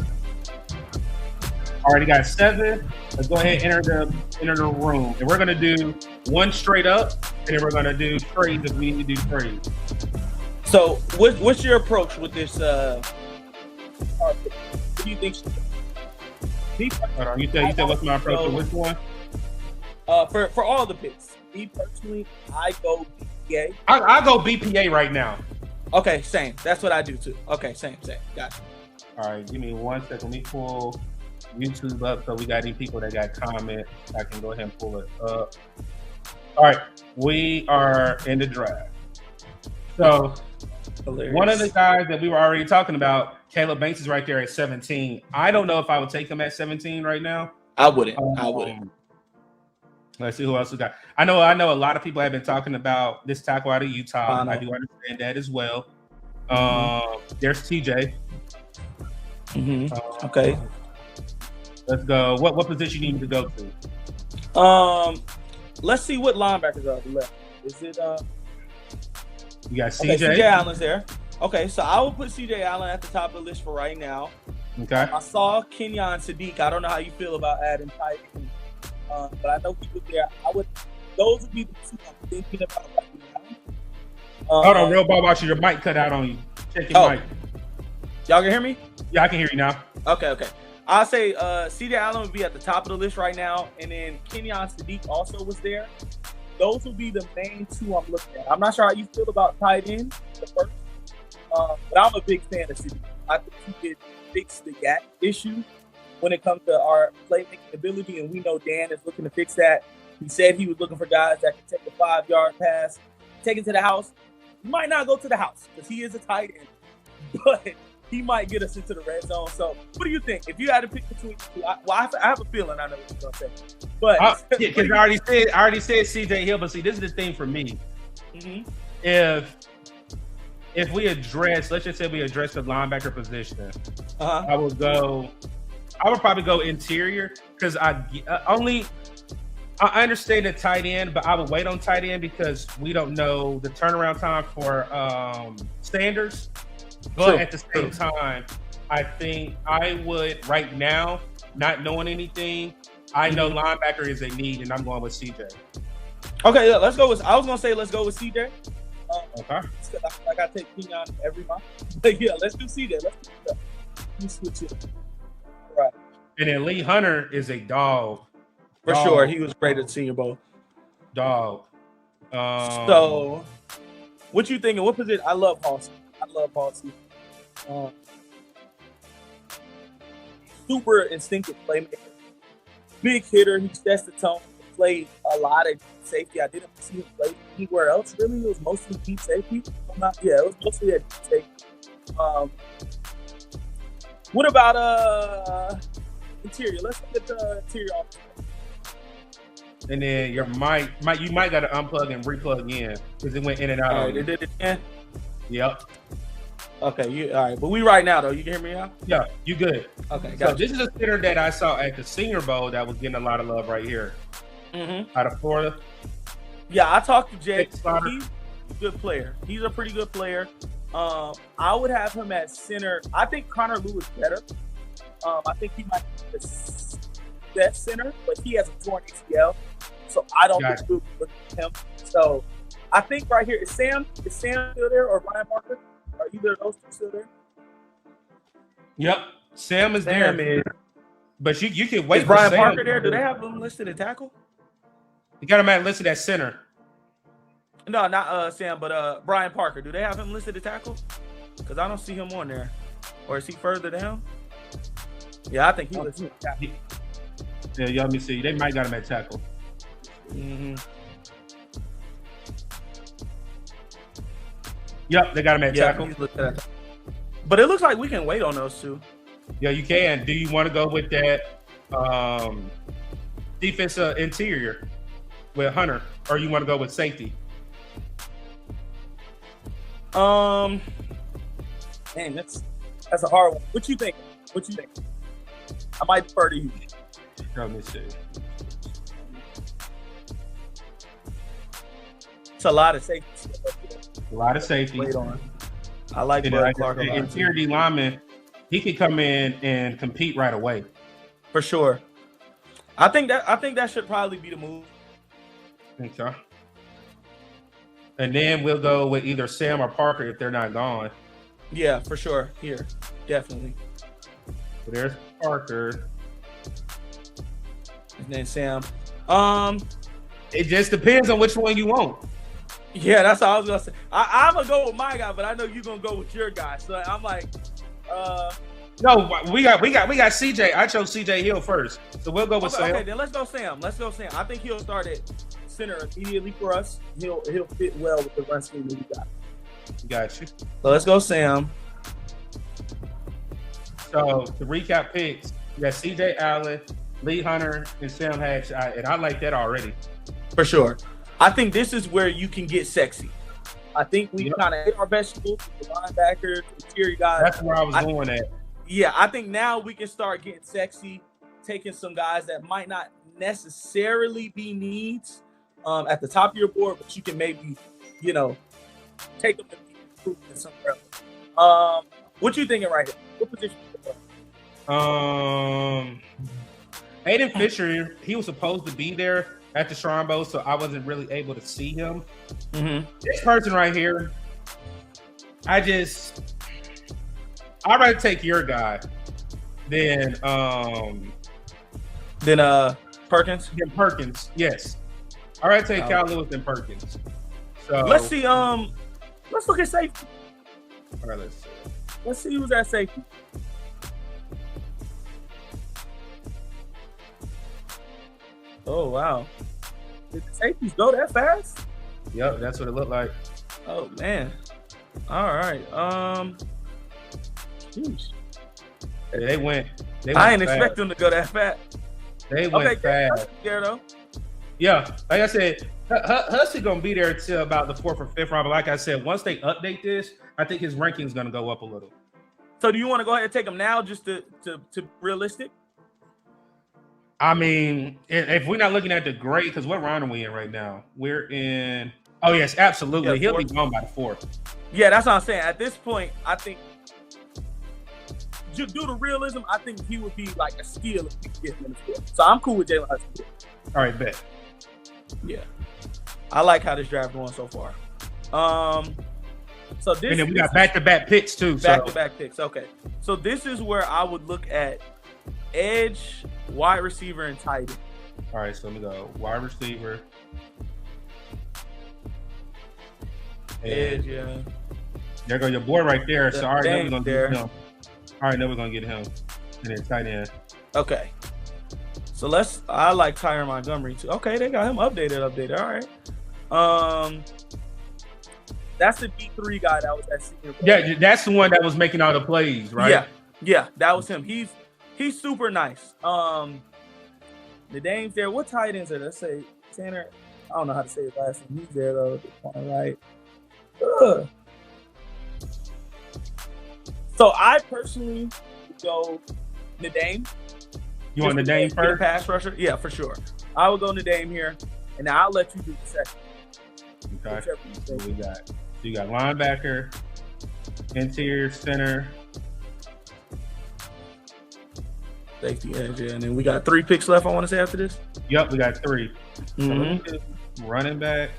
already got 7. Let's go ahead and enter the room. And we're gonna do 1 straight up, and then we're gonna do trades if we need to do trades. So what's your approach with this? What do you think? Hold on, you said what's my approach to which one? For all the picks. Me personally, I go BPA. I go BPA right now. Okay, same. That's what I do too. Okay, same. Gotcha. All right, give me 1 second. Let me pull YouTube up so we got any people that got comments. I can go ahead and pull it up. All right, we are in the draft. So hilarious. One of the guys that we were already talking about, Caleb Banks, is right there at 17. I don't know if I would take him at 17 right now. I wouldn't. Let's see who else we got. I know a lot of people have been talking about this tackle out of Utah. I do understand that as well. There's TJ. Okay. Let's go. What position you need to go to? Let's see what linebackers are left. Is it You got okay, CJ. CJ Allen's there. Okay, so I will put CJ Allen at the top of the list for right now. Okay. I saw Kenyon Sadiq. I don't know how you feel about adding tight end, but I know he was there. Those would be the two I'm thinking about right now. Hold on, real ball watcher. Your mic cut out on you. Check your mic. Y'all can hear me? Yeah, I can hear you now. Okay. I'll say CJ Allen would be at the top of the list right now, and then Kenyon Sadiq also was there. Those will be the main two I'm looking at. I'm not sure how you feel about tight end, the first, but I'm a big fan of Sadiq. I think he could fix the gap issue when it comes to our playmaking ability, and we know Dan is looking to fix that. He said he was looking for guys that can take a 5-yard pass, take it to the house. He might not go to the house because he is a tight end, but he might get us into the red zone. So, what do you think? If you had to pick between two, I have a feeling I know what you're gonna say. But because I already said CJ Hill, but see, this is the thing for me. Mm-hmm. If we address, let's just say we address the linebacker position, I would probably go interior because I understand the tight end, but I would wait on tight end because we don't know the turnaround time for Sanders. But at the same time, I think I would right now, not knowing anything, I know linebacker is a need, and I'm going with CJ. Okay, let's go with. I was gonna say let's go with CJ. Okay. Like I take Kenyon every month. But yeah, let's do CJ. Let's switch it. All right. And then Lee Hunter is a dog. For sure, he was great at Senior Bowl. Dog. So, what you thinking? What position? I love Halsey. Super instinctive playmaker. Big hitter. He sets the tone. Played a lot of safety. I didn't see him play anywhere else. Really, it was mostly deep safety. It was mostly a deep safety. What about interior? Let's look at the interior offense. And then you might got to unplug and replug in because it went in and out. All right, it did it again. Yep. Okay, all right, but we right now though. You can hear me now? Yeah, you good. Okay, so this is a center that I saw at the Senior Bowl that was getting a lot of love right here. Out of Florida. Yeah, I talked to Jake. He's a good player. He's a pretty good player. I would have him at center. I think Connor Lewis better. I think he might be the best center, but he has a torn ACL, so I don't think we'll look at him. So I think right here is Sam still there or Brian Parker? Are either of those two still there? Yep, Sam is there, man. But you can wait. Is Brian Parker there? Do they have him listed at tackle? You got him listed at center. No, not Sam, but Brian Parker. Do they have him listed at tackle? Because I don't see him on there. Or is he further down? Yeah, I think he listed at tackle. Yeah, y'all let me see. They might got him at tackle. Yep, they got him at tackle. But it looks like we can wait on those two. Yeah, you can. Do you want to go with that defensive interior with Hunter, or you want to go with safety? Man, that's a hard one. What you think? I might defer to you. Let me see. It's a lot of safety. A lot of safety. Wait on. I like Bud Clark a lot. Interior D lineman, he could come in and compete right away. For sure. I think that should probably be the move. Okay. And then we'll go with either Sam or Parker if they're not gone. Yeah, for sure. Here, definitely. So there's Parker. His name's Sam. It just depends on which one you want. Yeah, that's all I was gonna say. I'm gonna go with my guy, but I know you're gonna go with your guy. So I'm like, no, we got CJ. I chose CJ Hill first, so we'll go with Sam. Okay, then let's go Sam. I think he'll start at center immediately for us. He'll fit well with the run scheme that we got. Got you. So let's go Sam. So to recap picks, you got CJ Allen, Lee Hunter, and Sam Hatch, and I like that already. For sure. I think this is where you can get sexy. I think we kind of hit our vegetables with the linebackers, the interior guys. That's where I was going at. Yeah, I think now we can start getting sexy taking some guys that might not necessarily be needs at the top of your board, but you can maybe, take them to be improvement somewhere else. What you thinking right here? What position? Aiden Fisher, he was supposed to be there at the Shrine Bowl, so I wasn't really able to see him. This person right here, I'd rather take your guy than Perkins. Than Perkins, yes. I'd rather take Cal Lewis than Perkins. So let's see. Let's look at safety. All right, let's see. Let's see who's at safety. Oh wow! Did the safeties go that fast? Yep, that's what it looked like. Oh man! All right. Yeah, they went I didn't fast. expect them to go that fast. They went fast. There though. Yeah, like I said, Hussey gonna be there till about the 4th or 5th round. But like I said, once they update this, I think his ranking's gonna go up a little. So do you want to go ahead and take him now, just to realistic? I mean, if we're not looking at the grade, because what round are we in right now? We're in. Oh yes, absolutely. Yeah, He'll fourth. be gone by the 4th. Yeah, that's what I'm saying. At this point, I think due to realism, I think he would be like a steal if we could get him in the 4th. So I'm cool with Jalen Hudson. All right, bet. Yeah, I like how this draft going so far. So this, And then we got back-to-back picks too. Back-to-back picks. Okay, so this is where I would look at edge, wide receiver, and tight end. All right, so let me go wide receiver, Edge, yeah. There go your boy right there. So I already know we're gonna there. get him. I already know we're gonna get him. And then tight end. Okay. So I like Tyron Montgomery too. Okay, they got him updated. All right. That's the D3 guy that was at senior. Yeah, that's the one that was making all the plays, right? Yeah, that was him. He's super nice. The name's there. What tight ends are there? Let's say Tanner. I don't know how to say his last name. He's there though. All right. So I personally go Nadame. You want Nadame first? Pass rusher? Yeah, for sure. I would go Nadame here, and I'll let you do the second. Okay. So you got linebacker, interior, center, safety, edge, and then we got 3 picks left. I want to say after this. Yep, we got 3. Mm-hmm. Running back.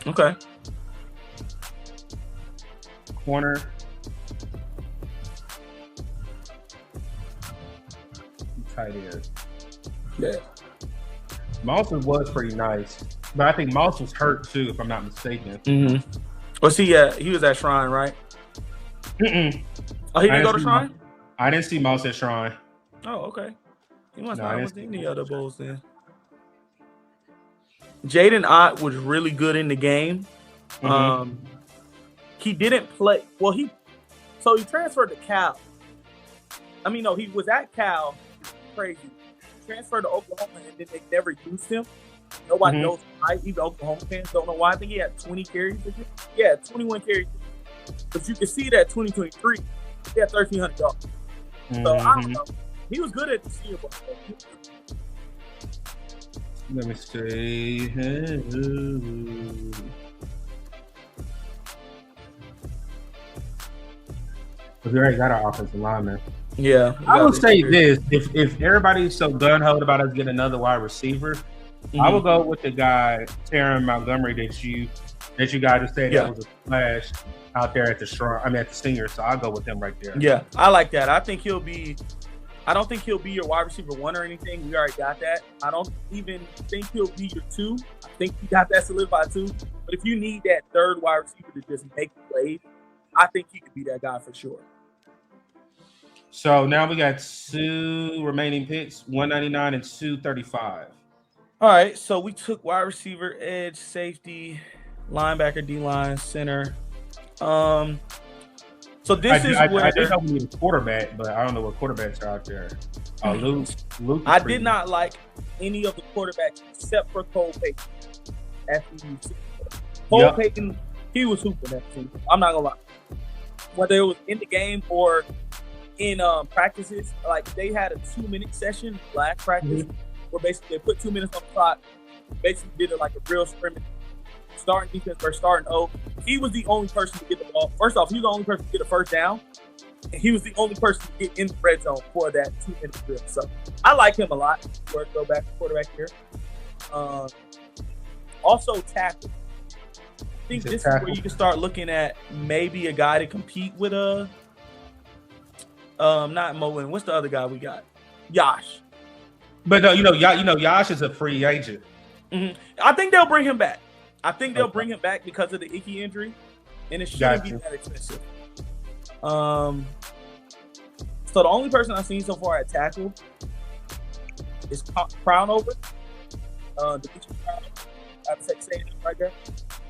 Okay. Corner. Tight end. Yeah. Mawson was pretty nice, but I think Moss was hurt too, if I'm not mistaken. Mm-hmm. Was he was at Shrine, right? Mm-mm. Oh, he didn't go to Shrine? I didn't see Moss at Shrine. Oh, okay. He must not have any other bowls then. Jaden Ott was really good in the game. Mm-hmm. He didn't play. Well, he transferred to Cal. I mean, no, he was at Cal. Crazy. He transferred to Oklahoma, and then they never used him. Nobody knows why. Even Oklahoma fans don't know why. I think he had 20 carries. Yeah, 21 carries. But you can see that 2023, he had 1,300 yards. So I don't know. He was good at the Senior Bowl. Let me see. We already got our offensive lineman. Yeah. I would say this: if everybody's so gun-ho about us getting another wide receiver, I would go with the guy Taron Montgomery that you guys just said that was a splash out there at the Shrine. I mean, at the Senior. So I'll go with him right there. Yeah, I like that. I think he'll be. I don't think he'll be your wide receiver 1 or anything. We already got that. I don't even think he'll be your 2. I think he got that solidified too. But if you need that 3rd wide receiver to just make plays, I think he could be that guy for sure. So now we got 2 remaining picks, 199 and 235. All right, so we took wide receiver, edge, safety, linebacker, D-line, center. So this is where I did know we need a quarterback, but I don't know what quarterbacks are out there. Luke. I did not like any of the quarterbacks except for Cole Payton. Cole Payton, he was hooping that team. I'm not gonna lie. Whether it was in the game or in practices. Like they had a 2-minute session last practice where basically they put 2 minutes on the clock, basically did it like a real scrimmage, starting defense versus starting O. He was the only person to get the ball. First off, he was the only person to get a first down, and he was the only person to get in the red zone for that 2-minute drill. So I like him a lot. Go back to quarterback here. Also tackle. I think this is where you can start looking at maybe a guy to compete with not Moen. What's the other guy we got? Yash. But no, Yash is a free agent. I think they'll bring him back. I think they'll bring him back because of the Icky injury, and it shouldn't be that expensive. So the only person I've seen so far at tackle is Crownover. The I'd say it right there.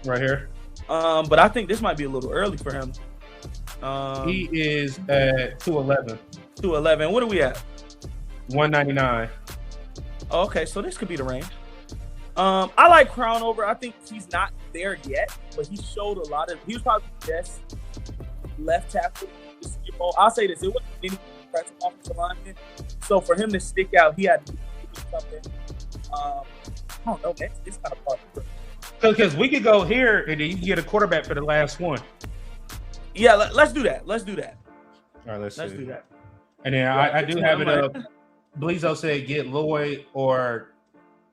Right here. But I think this might be a little early for him. He is at 211. 211. What are we at? 199. Okay, so this could be the range. I like Crownover. I think he's not there yet, but he showed a lot of. He was probably the best left tackle. I'll say this: it wasn't any pressure offensive lineman. So for him to stick out, he had to do something. I don't know, man. It's kind of hard. Because we could go here and then you can get a quarterback for the last one. Yeah, let's do that. Let's do that. All right, let's do that. And then I do have it up. Bleezo said get Lloyd or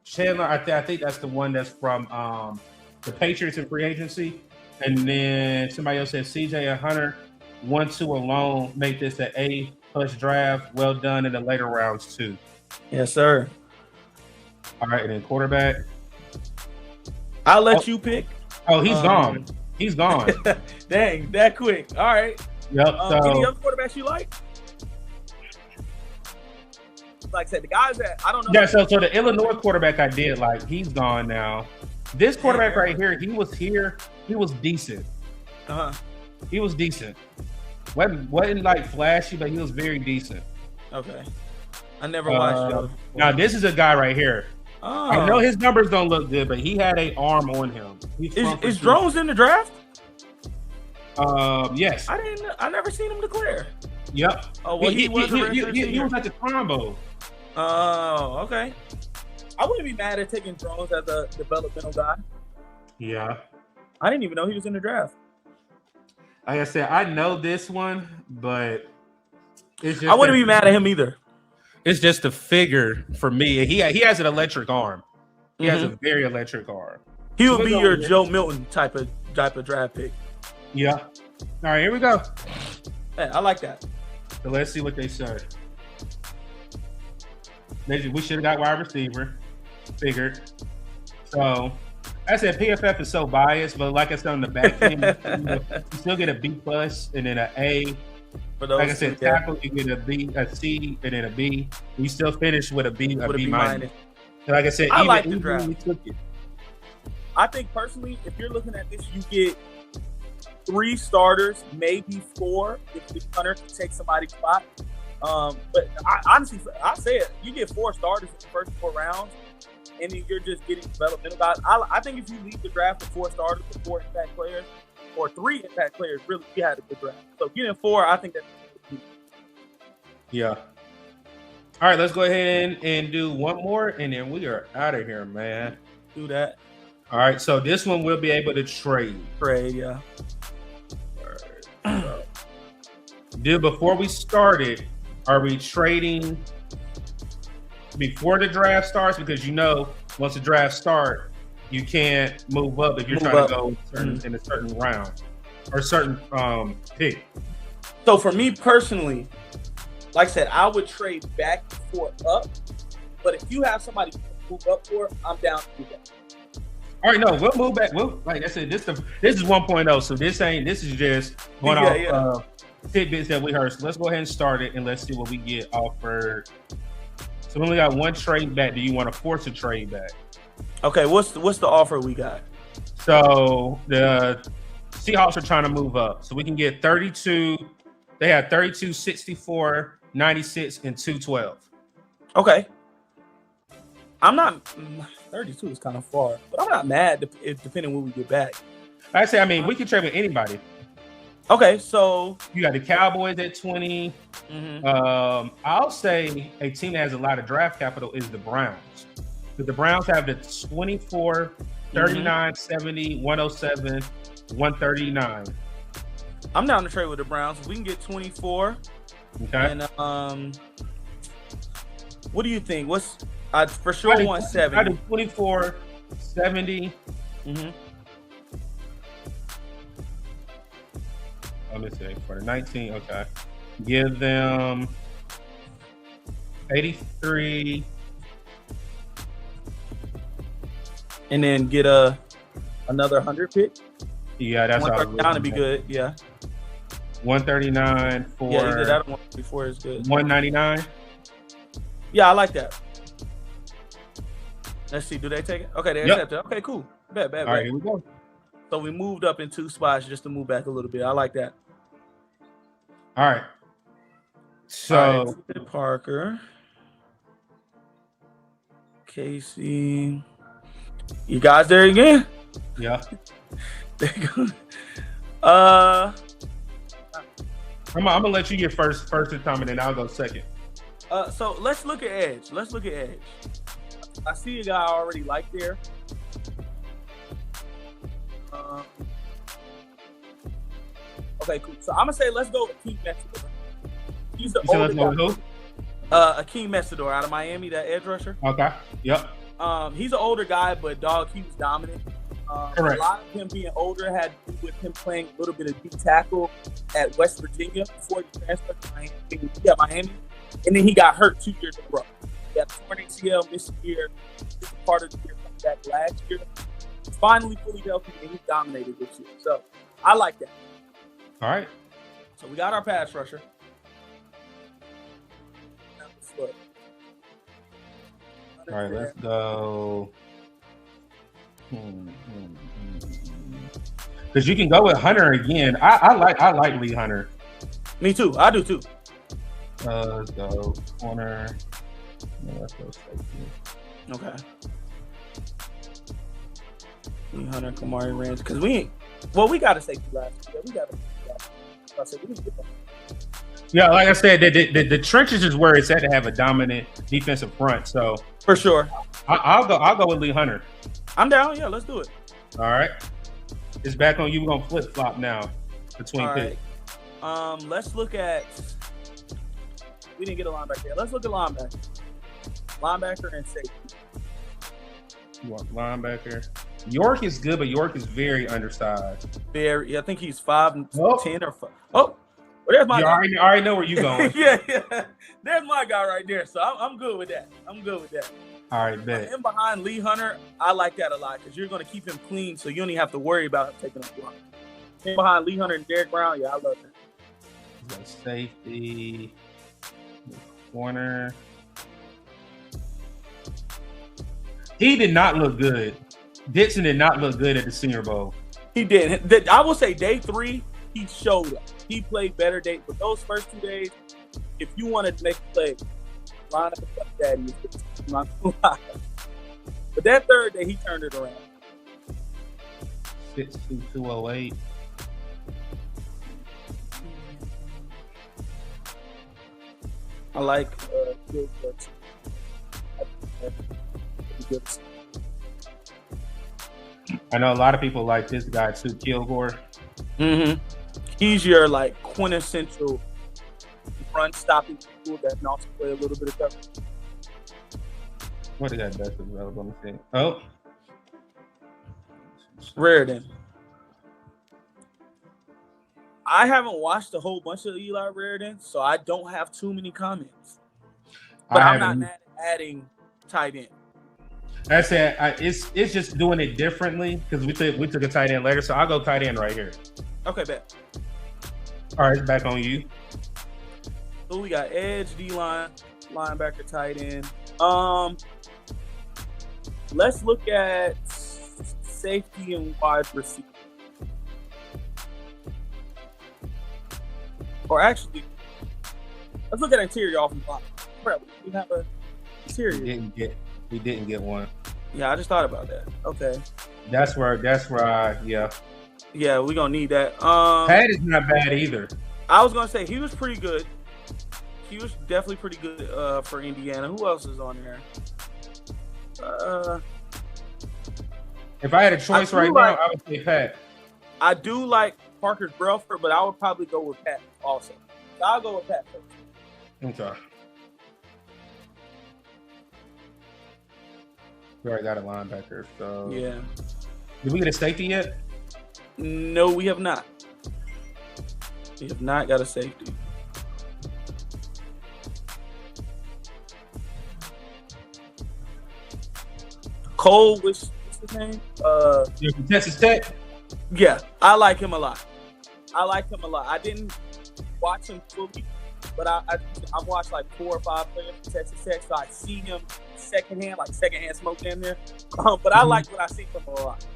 Chandler. I think that's the one that's from the Patriots in free agency. And then somebody else said CJ and Hunter 1-2 alone make this an A+ draft. Well done in the later rounds too. Yes, sir. All right, and then quarterback. I'll let you pick. Oh, he's gone. He's gone. Dang, that quick. All right. Yep. Any other quarterbacks you like? Like I said, the guys that I don't know. Yeah, so the Illinois quarterback I did like, he's gone now. This quarterback right here, he was decent. He was decent. Wasn't like flashy, but he was very decent. Okay. I never watched. Now this is a guy right here. Oh. I know his numbers don't look good, but he had an arm on him. Is Drones in the draft? Yes. I never seen him declare. Yep. Oh, well, he was at the combo. Oh, okay. I wouldn't be mad at taking Drones as a developmental guy. Yeah. I didn't even know he was in the draft. Like I said, I know this one, but it's just I wouldn't be mad at him either. It's just a figure for me. He has an electric arm. He has a very electric arm. He would be your Joe Milton type of draft pick. Yeah. All right, here we go. Hey, I like that. So let's see what they say. We should have got wide receiver. Figured. So I said PFF is so biased, but like I said on the back end, you still get a B+ and then an A. For those like I said, tackle, you get a B, a C, and then a B. You still finish with a B minus. Like I said, I like the draft. I think personally, if you're looking at this, you get 3 starters, maybe 4 if the Hunter can take somebody's spot. But honestly, I say it, you get 4 starters in the first 4 rounds, and then you're just getting developmental guys. I think if you leave the draft with 4 starters, with 4 impact players, or 3 impact players, really, you had a good draft. So getting 4, I think that's good. Yeah. All right, let's go ahead and do one more, and then we are out of here, man. Do that. All right, so this one we'll be able to trade. Yeah. All right. Dude, before we started, are we trading before the draft starts? Because once the draft starts, you can't move up if you're trying to go in a certain round or certain pick. So for me personally, like I said, I would trade back for up. But if you have somebody to move up for, I'm down to do that. All right, no, we'll move back. Like I said, this is 1.0, so this is just going off tidbits that we heard. So let's go ahead and start it, and let's see what we get offered. So we only got 1 trade back. Do you want to force a trade back? Okay, what's the offer we got? So the Seahawks are trying to move up, so we can get 32. They have 32, 64, 96, and 212. Okay. I'm not 32 is kind of far, but I'm not mad depending on when we get back. We can trade with anybody. Okay, so you got the Cowboys at 20, I'll say a team that has a lot of draft capital is the Browns. Because the Browns have the 24, 39, 70, 107, 139. I'm down to trade with the Browns. If we can get 24. Okay. And what do you think? What's for sure 170? I do 24, 70. Let me see. For the 19, okay. Give them 83. And then get another 100 pick. Yeah, that's all. Down to be good. Yeah. 139 for. Yeah, you did that one before. Is good. 199. Yeah, I like that. Let's see. Do they take it? Okay, they accept it. Okay, cool. Bet. All right, here we go. So we moved up in 2 spots just to move back a little bit. I like that. All right. So Parker, Casey, you guys there again? Yeah. There you go. I'm gonna let you get first time, and then I'll go second. So let's look at edge. I see a guy I already like there. Okay, cool. So I'm gonna say let's go with Akeem Messidor. He's the older guy. Akeem Messidor out of Miami, that edge rusher. Okay. Yep. He's an older guy, but dog, he was dominant. Correct. A lot of him being older had to do with him playing a little bit of D tackle at West Virginia before he transferred to Miami. And then he got hurt 2 years in a row. He had a torn ACL, missed a year, missed part of the year, coming back last year. Finally fully healthy, and he dominated this year. So I like that. All right. So we got our pass rusher. All right, let's go. Because you can go with Hunter again. I like Lee Hunter. Me too. I do too. Let's go corner. No, let's go safety. Okay. Lee Hunter, Kamari Ranch. Because we got a safety last year. We got a safety. Yeah, like I said, the trenches is where it's at to have a dominant defensive front. So for sure, I'll go with Lee Hunter. I'm down. Yeah, let's do it. All right, it's back on you. We're gonna flip flop now between picks. Let's look at. We didn't get a linebacker yet. Let's look at linebacker and safety. You want linebacker? York is good, but York is very undersized. I think he's 5'10" or 5. Oh. Well, there's my guy. I already know where you're going. yeah. There's my guy right there. So I'm good with that. All right, bet. Him behind Lee Hunter, I like that a lot because you're going to keep him clean, so you don't even have to worry about him taking a block. Him behind Lee Hunter and Derek Brown, yeah, I love that. Safety, corner. He did not look good. Dixon did not look good at the Senior Bowl. He did. I will say day 3, he showed up. He played better day, but those first 2 days, if you wanted to make a play, line up like that. I'm not gonna lie. But that 3rd day, he turned it around. 6'2", 208. I like I know a lot of people like this guy too, Kilgore. Mm-hmm. He's your like quintessential run stopping tool that can also play a little bit of coverage. What did that best available? Let me see. Oh, Raritan. I haven't watched a whole bunch of Eli Raritan, so I don't have too many comments. But I'm not mad at adding tight end. I said it's just doing it differently because we took a tight end later, so I'll go tight end right here. Okay, bet. All right, back on you. So we got edge, D-line, linebacker, tight end. Let's look at safety and wide receiver. Or actually, let's look at interior offensive line. We have a interior. We didn't get one. Yeah, I just thought about that. Okay. That's where yeah. Yeah, we're gonna need that. Pat is not bad either. I was gonna say he was pretty good. He was definitely pretty good for Indiana. Who else is on there? If I had a choice right now, I would say Pat. I do like Parker's Brelford, but I would probably go with Pat also. So I'll go with Pat first. Okay. We already got a linebacker, so Yeah. Did we get a safety yet? No, we have not. We have not got a safety. Cole, what's his name? Texas Tech. Yeah, I like him a lot. I didn't watch him fully, but I've watched like 4 or 5 players from Texas Tech, so I see him secondhand smoke in there. But I like what I see from him a lot.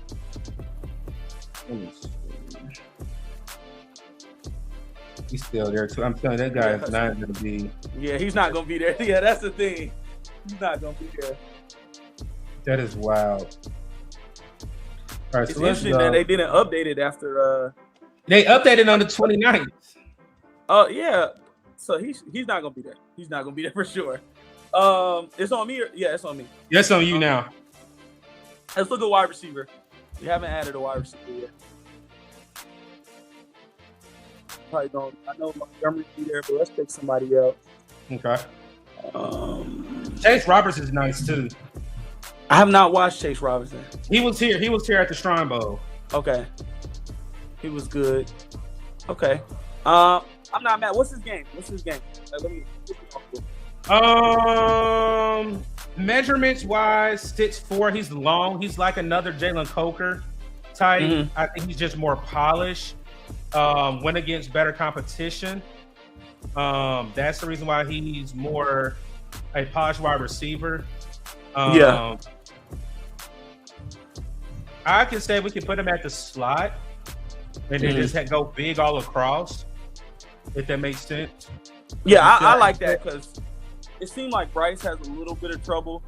He's still there too. I'm telling you, that guy is not going to be. Yeah, he's not going to be there. Yeah, that's the thing. He's not going to be there. That is wild. All right, It's so let's interesting go. that they didn't update it after. They updated on the 29th. Oh yeah, so he's not going to be there. He's not going to be there for sure. It's on me. Yeah, it's on me. Yes, on you now. Let's look at wide receiver. We haven't added a wide receiver yet. Probably don't. I know Montgomery be there, but let's pick somebody else. Okay. Chase Roberts is nice too. I have not watched Chase Robinson. He was here. He was here at the Shrine Bowl. Okay. He was good. Okay. I'm not mad. What's his game? Measurements wise, 6'4". He's long. He's like another Jalen Coker type. Mhm. I think he's just more polished. Went against better competition. That's the reason why he's more a polished wide receiver. Yeah. I can say we can put him at the slot and then just go big all across, if that makes sense. Yeah, I like that because it seemed like Bryce has a little bit of trouble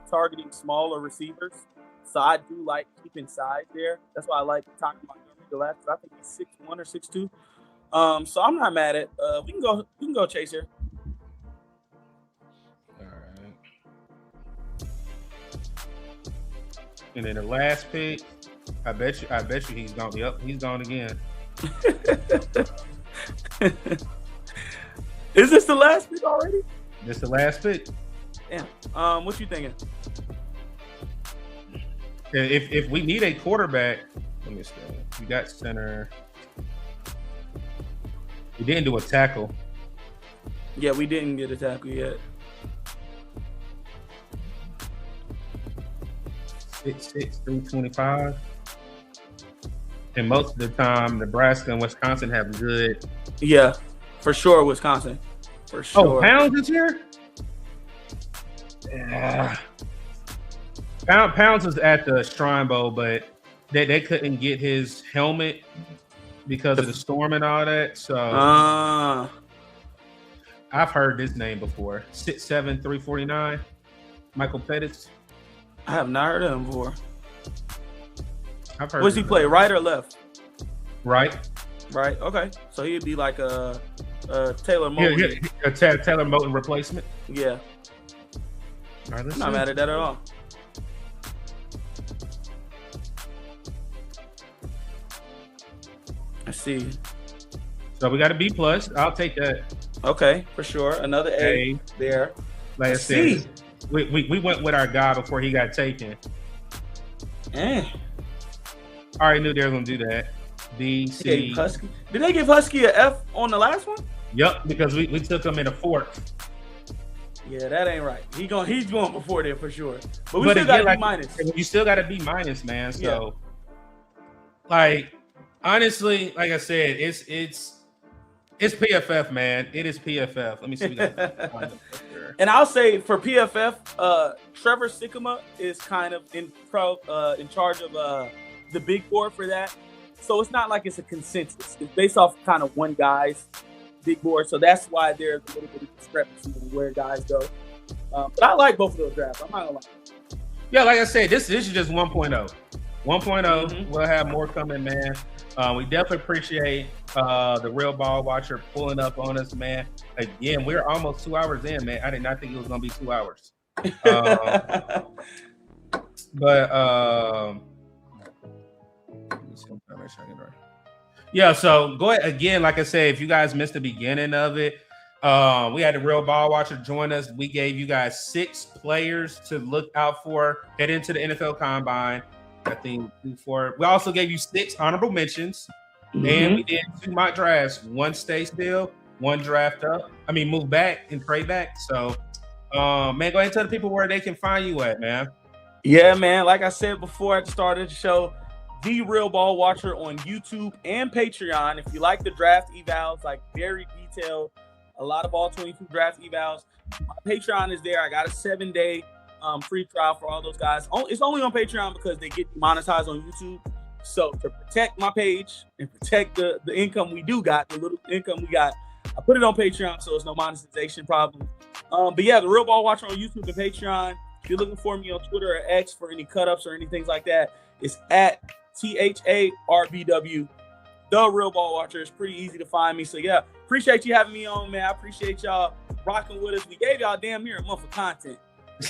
targeting smaller receivers. So I do like keeping size there. That's why I like talking about the last. I think he's 6'1" or 6'2". So I'm not mad at. We can go Chase here. All right. And then the last pick, I bet you he's gone. Yep, he's gone again. Is this the last pick already? This the last pick. Yeah. What you thinking? If we need a quarterback, let me see. We got center. We didn't do a tackle. Yeah, we didn't get a tackle yet. 6'6", 325. And most of the time, Nebraska and Wisconsin have good. Yeah, for sure, Wisconsin. For sure. Oh, Pounds is here? Yeah. Pounds was at the Shrine Bowl, but they couldn't get his helmet because of the storm and all that. So I've heard this name before. 6'7", 349. Michael Pettis. I have not heard of him before. I've heard. What's he play, right or left? Right. Right. Okay. So he'd be like a Taylor Moton. Yeah, a Taylor Moton replacement. Yeah. All right, let's Not see. mad at that at all. I see. So we got a B plus. I'll take that. Okay, for sure. Another A there. Like I C. said, we went with our guy before he got taken. I already knew they were gonna do that. B, C. Husky. Did they give Husky a F on the last one? Yep, because we took him in a fourth. Yeah, that ain't right. He's going before there for sure. But we But still again, got B minus. You still got a B minus, man. So, like, honestly, like I said, it's PFF, man. It is PFF. Let me see. And I'll say for PFF, Trevor Sikkema is kind of in charge of the big board for that. So it's not like it's a consensus. It's based off kind of one guy's big board. So that's why there's a little bit of discrepancy in where guys go. But I like both of those drafts. I'm not gonna lie. Yeah, like I said, this is just 1.0. 1.0. We'll have more coming, man. We definitely appreciate the Real Ball Watcher pulling up on us, man. Again, we're almost 2 hours in, man. I did not think it was going to be 2 hours. Yeah, so go ahead again. Like I said, if you guys missed the beginning of it, we had the Real Ball Watcher join us. We gave you guys 6 players to look out for head into the NFL Combine. I think we also gave you 6 honorable mentions, and we did 2 mock drafts. 1 stay still, 1 draft up. Move back and trade back. So, man, go ahead and tell the people where they can find you at, man. Yeah, man. Like I said before at the start of the show, The Real Ball Watcher on YouTube and Patreon. If you like the draft evals, like very detailed, a lot of all 22 draft evals. My Patreon is there. I got a 7-day free trial for all those guys. It's only on Patreon because they get monetized on YouTube. So to protect my page and protect the income we do got, the little income we got, I put it on Patreon so it's no monetization problem. But yeah, the Real Ball Watcher on YouTube and Patreon. If you're looking for me on Twitter or X for any cut-ups or anything like that, it's at THARBW, The Real Ball Watcher. It's pretty easy to find me. So yeah, appreciate you having me on, man. I appreciate y'all rocking with us. We gave y'all damn near a month of content.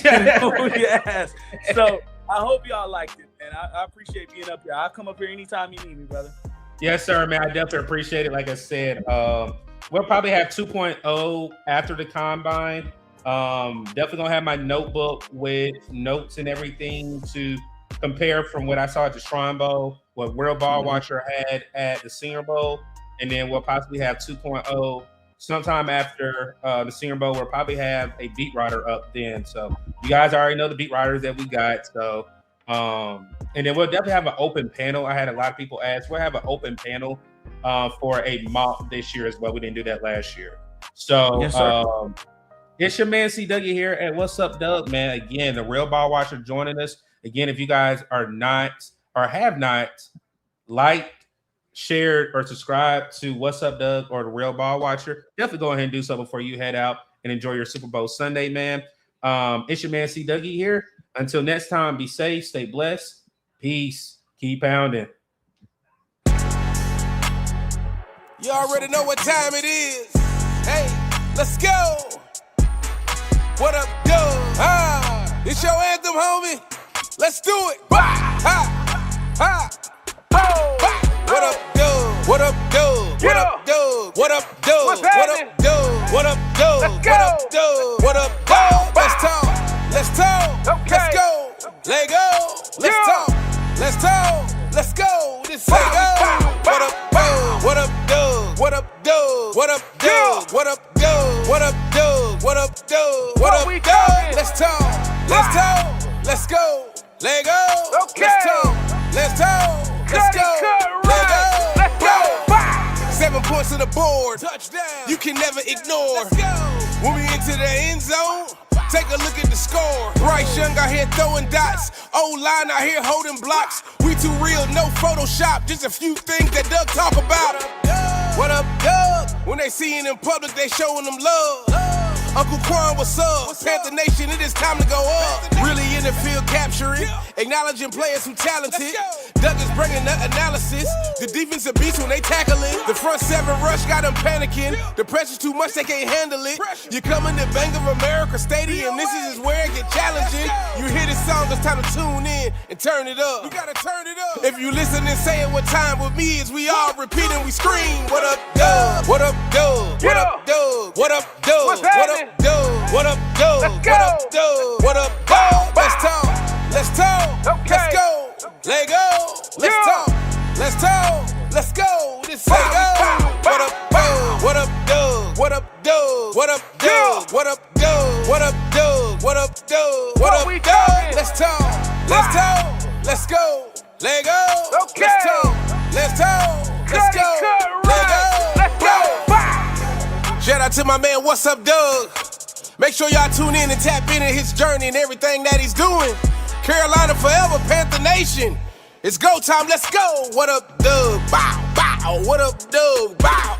Yes. So I hope y'all liked it, man. I appreciate being up here. I'll come up here anytime you need me, brother. Yes, sir, man. I definitely appreciate it. Like I said, we'll probably have 2.0 after the Combine. Definitely gonna have my notebook with notes and everything to compare from what I saw at the Shrine Bowl, what Real Ball Watcher had at the Senior Bowl, and then we'll possibly have 2.0 sometime after the Senior Bowl. We'll probably have a beat writer up then. So you guys already know the beat writers that we got. So and then we'll definitely have an open panel. I had a lot of people ask. We'll have an open panel for a mock this year as well. We didn't do that last year. So yes, sir. It's your man C Dougie here at What's Up Doug, man. Again, the Real Ball Watcher joining us. Again, if you guys are not or have not liked, shared, or subscribed to What's Up Doug or the Real Ball Watcher, definitely go ahead and do so before you head out and enjoy your Super Bowl Sunday, man. It's your man C Dougie here. Until next time, be safe, stay blessed, peace, keep pounding. You already know what time it is. Hey, let's go. What up, Doug? It's your anthem, homie. Let's do it. What up, Doug? What up, Doug? What up, Doug? What up, Doug? What up, Doug? What up, Doug? What up, Doug? What up, Doug? Let's talk. Let's talk. Let's go. Let go. Let's talk. Let's talk. Let's go. This let go. What up, Doug? What up, Doug? What up, Doug? What up, Doug? What up, Doug? What up, Doug? What up, Doug? What up, Doug? Let's talk. Let's talk. Let's go. Let go. Let's talk. Let's talk. Let's go. Let go. Let's go. 7 points on the board. Touchdown. You can never ignore. Let's go. When we into the end zone, take a look at the score. Bryce Young out here throwing dots. O-line out here holding blocks. We too real, no Photoshop. Just a few things that Doug talk about. What up, Doug? When they see it in public, they showing them love. Uncle Quan, what's up? Panther Nation, it is time to go up. Really in the field capturing, acknowledging players who talented. Doug is bringing the analysis. The defensive beats when they tackling. The front 7 rush got them panicking. The pressure's too much, they can't handle it. You coming to Bank of America Stadium, this is where it get challenging. You hear this song, it's time to tune in and turn it up. You gotta turn it up. If you listen and saying what time with me is, we all repeat and we scream. What up, Doug? What up, Doug? What up, Doug? What up, Doug? What up, Doug? What up, Doug? What up, Doug? What up, Doug? Let's talk. Let's talk. Let's go. Let go. Let's talk. Let's talk. Let's go. This let go. What up, Doug? What up, Doug? What up, Doug? What up, Doug? What up, Doug? What up, Doug? What up, Doug? What up, Doug? Let's talk. Let's talk. Let's go. Let go. Let's talk. Let's talk. Let's go. Let go. Let's go. Shout out to my man, What's Up, Doug? Make sure y'all tune in and tap into his journey and everything that he's doing. Carolina forever, Panther Nation. It's go time, let's go. What up, Doug? Bow, bow. What up, Doug? Bow.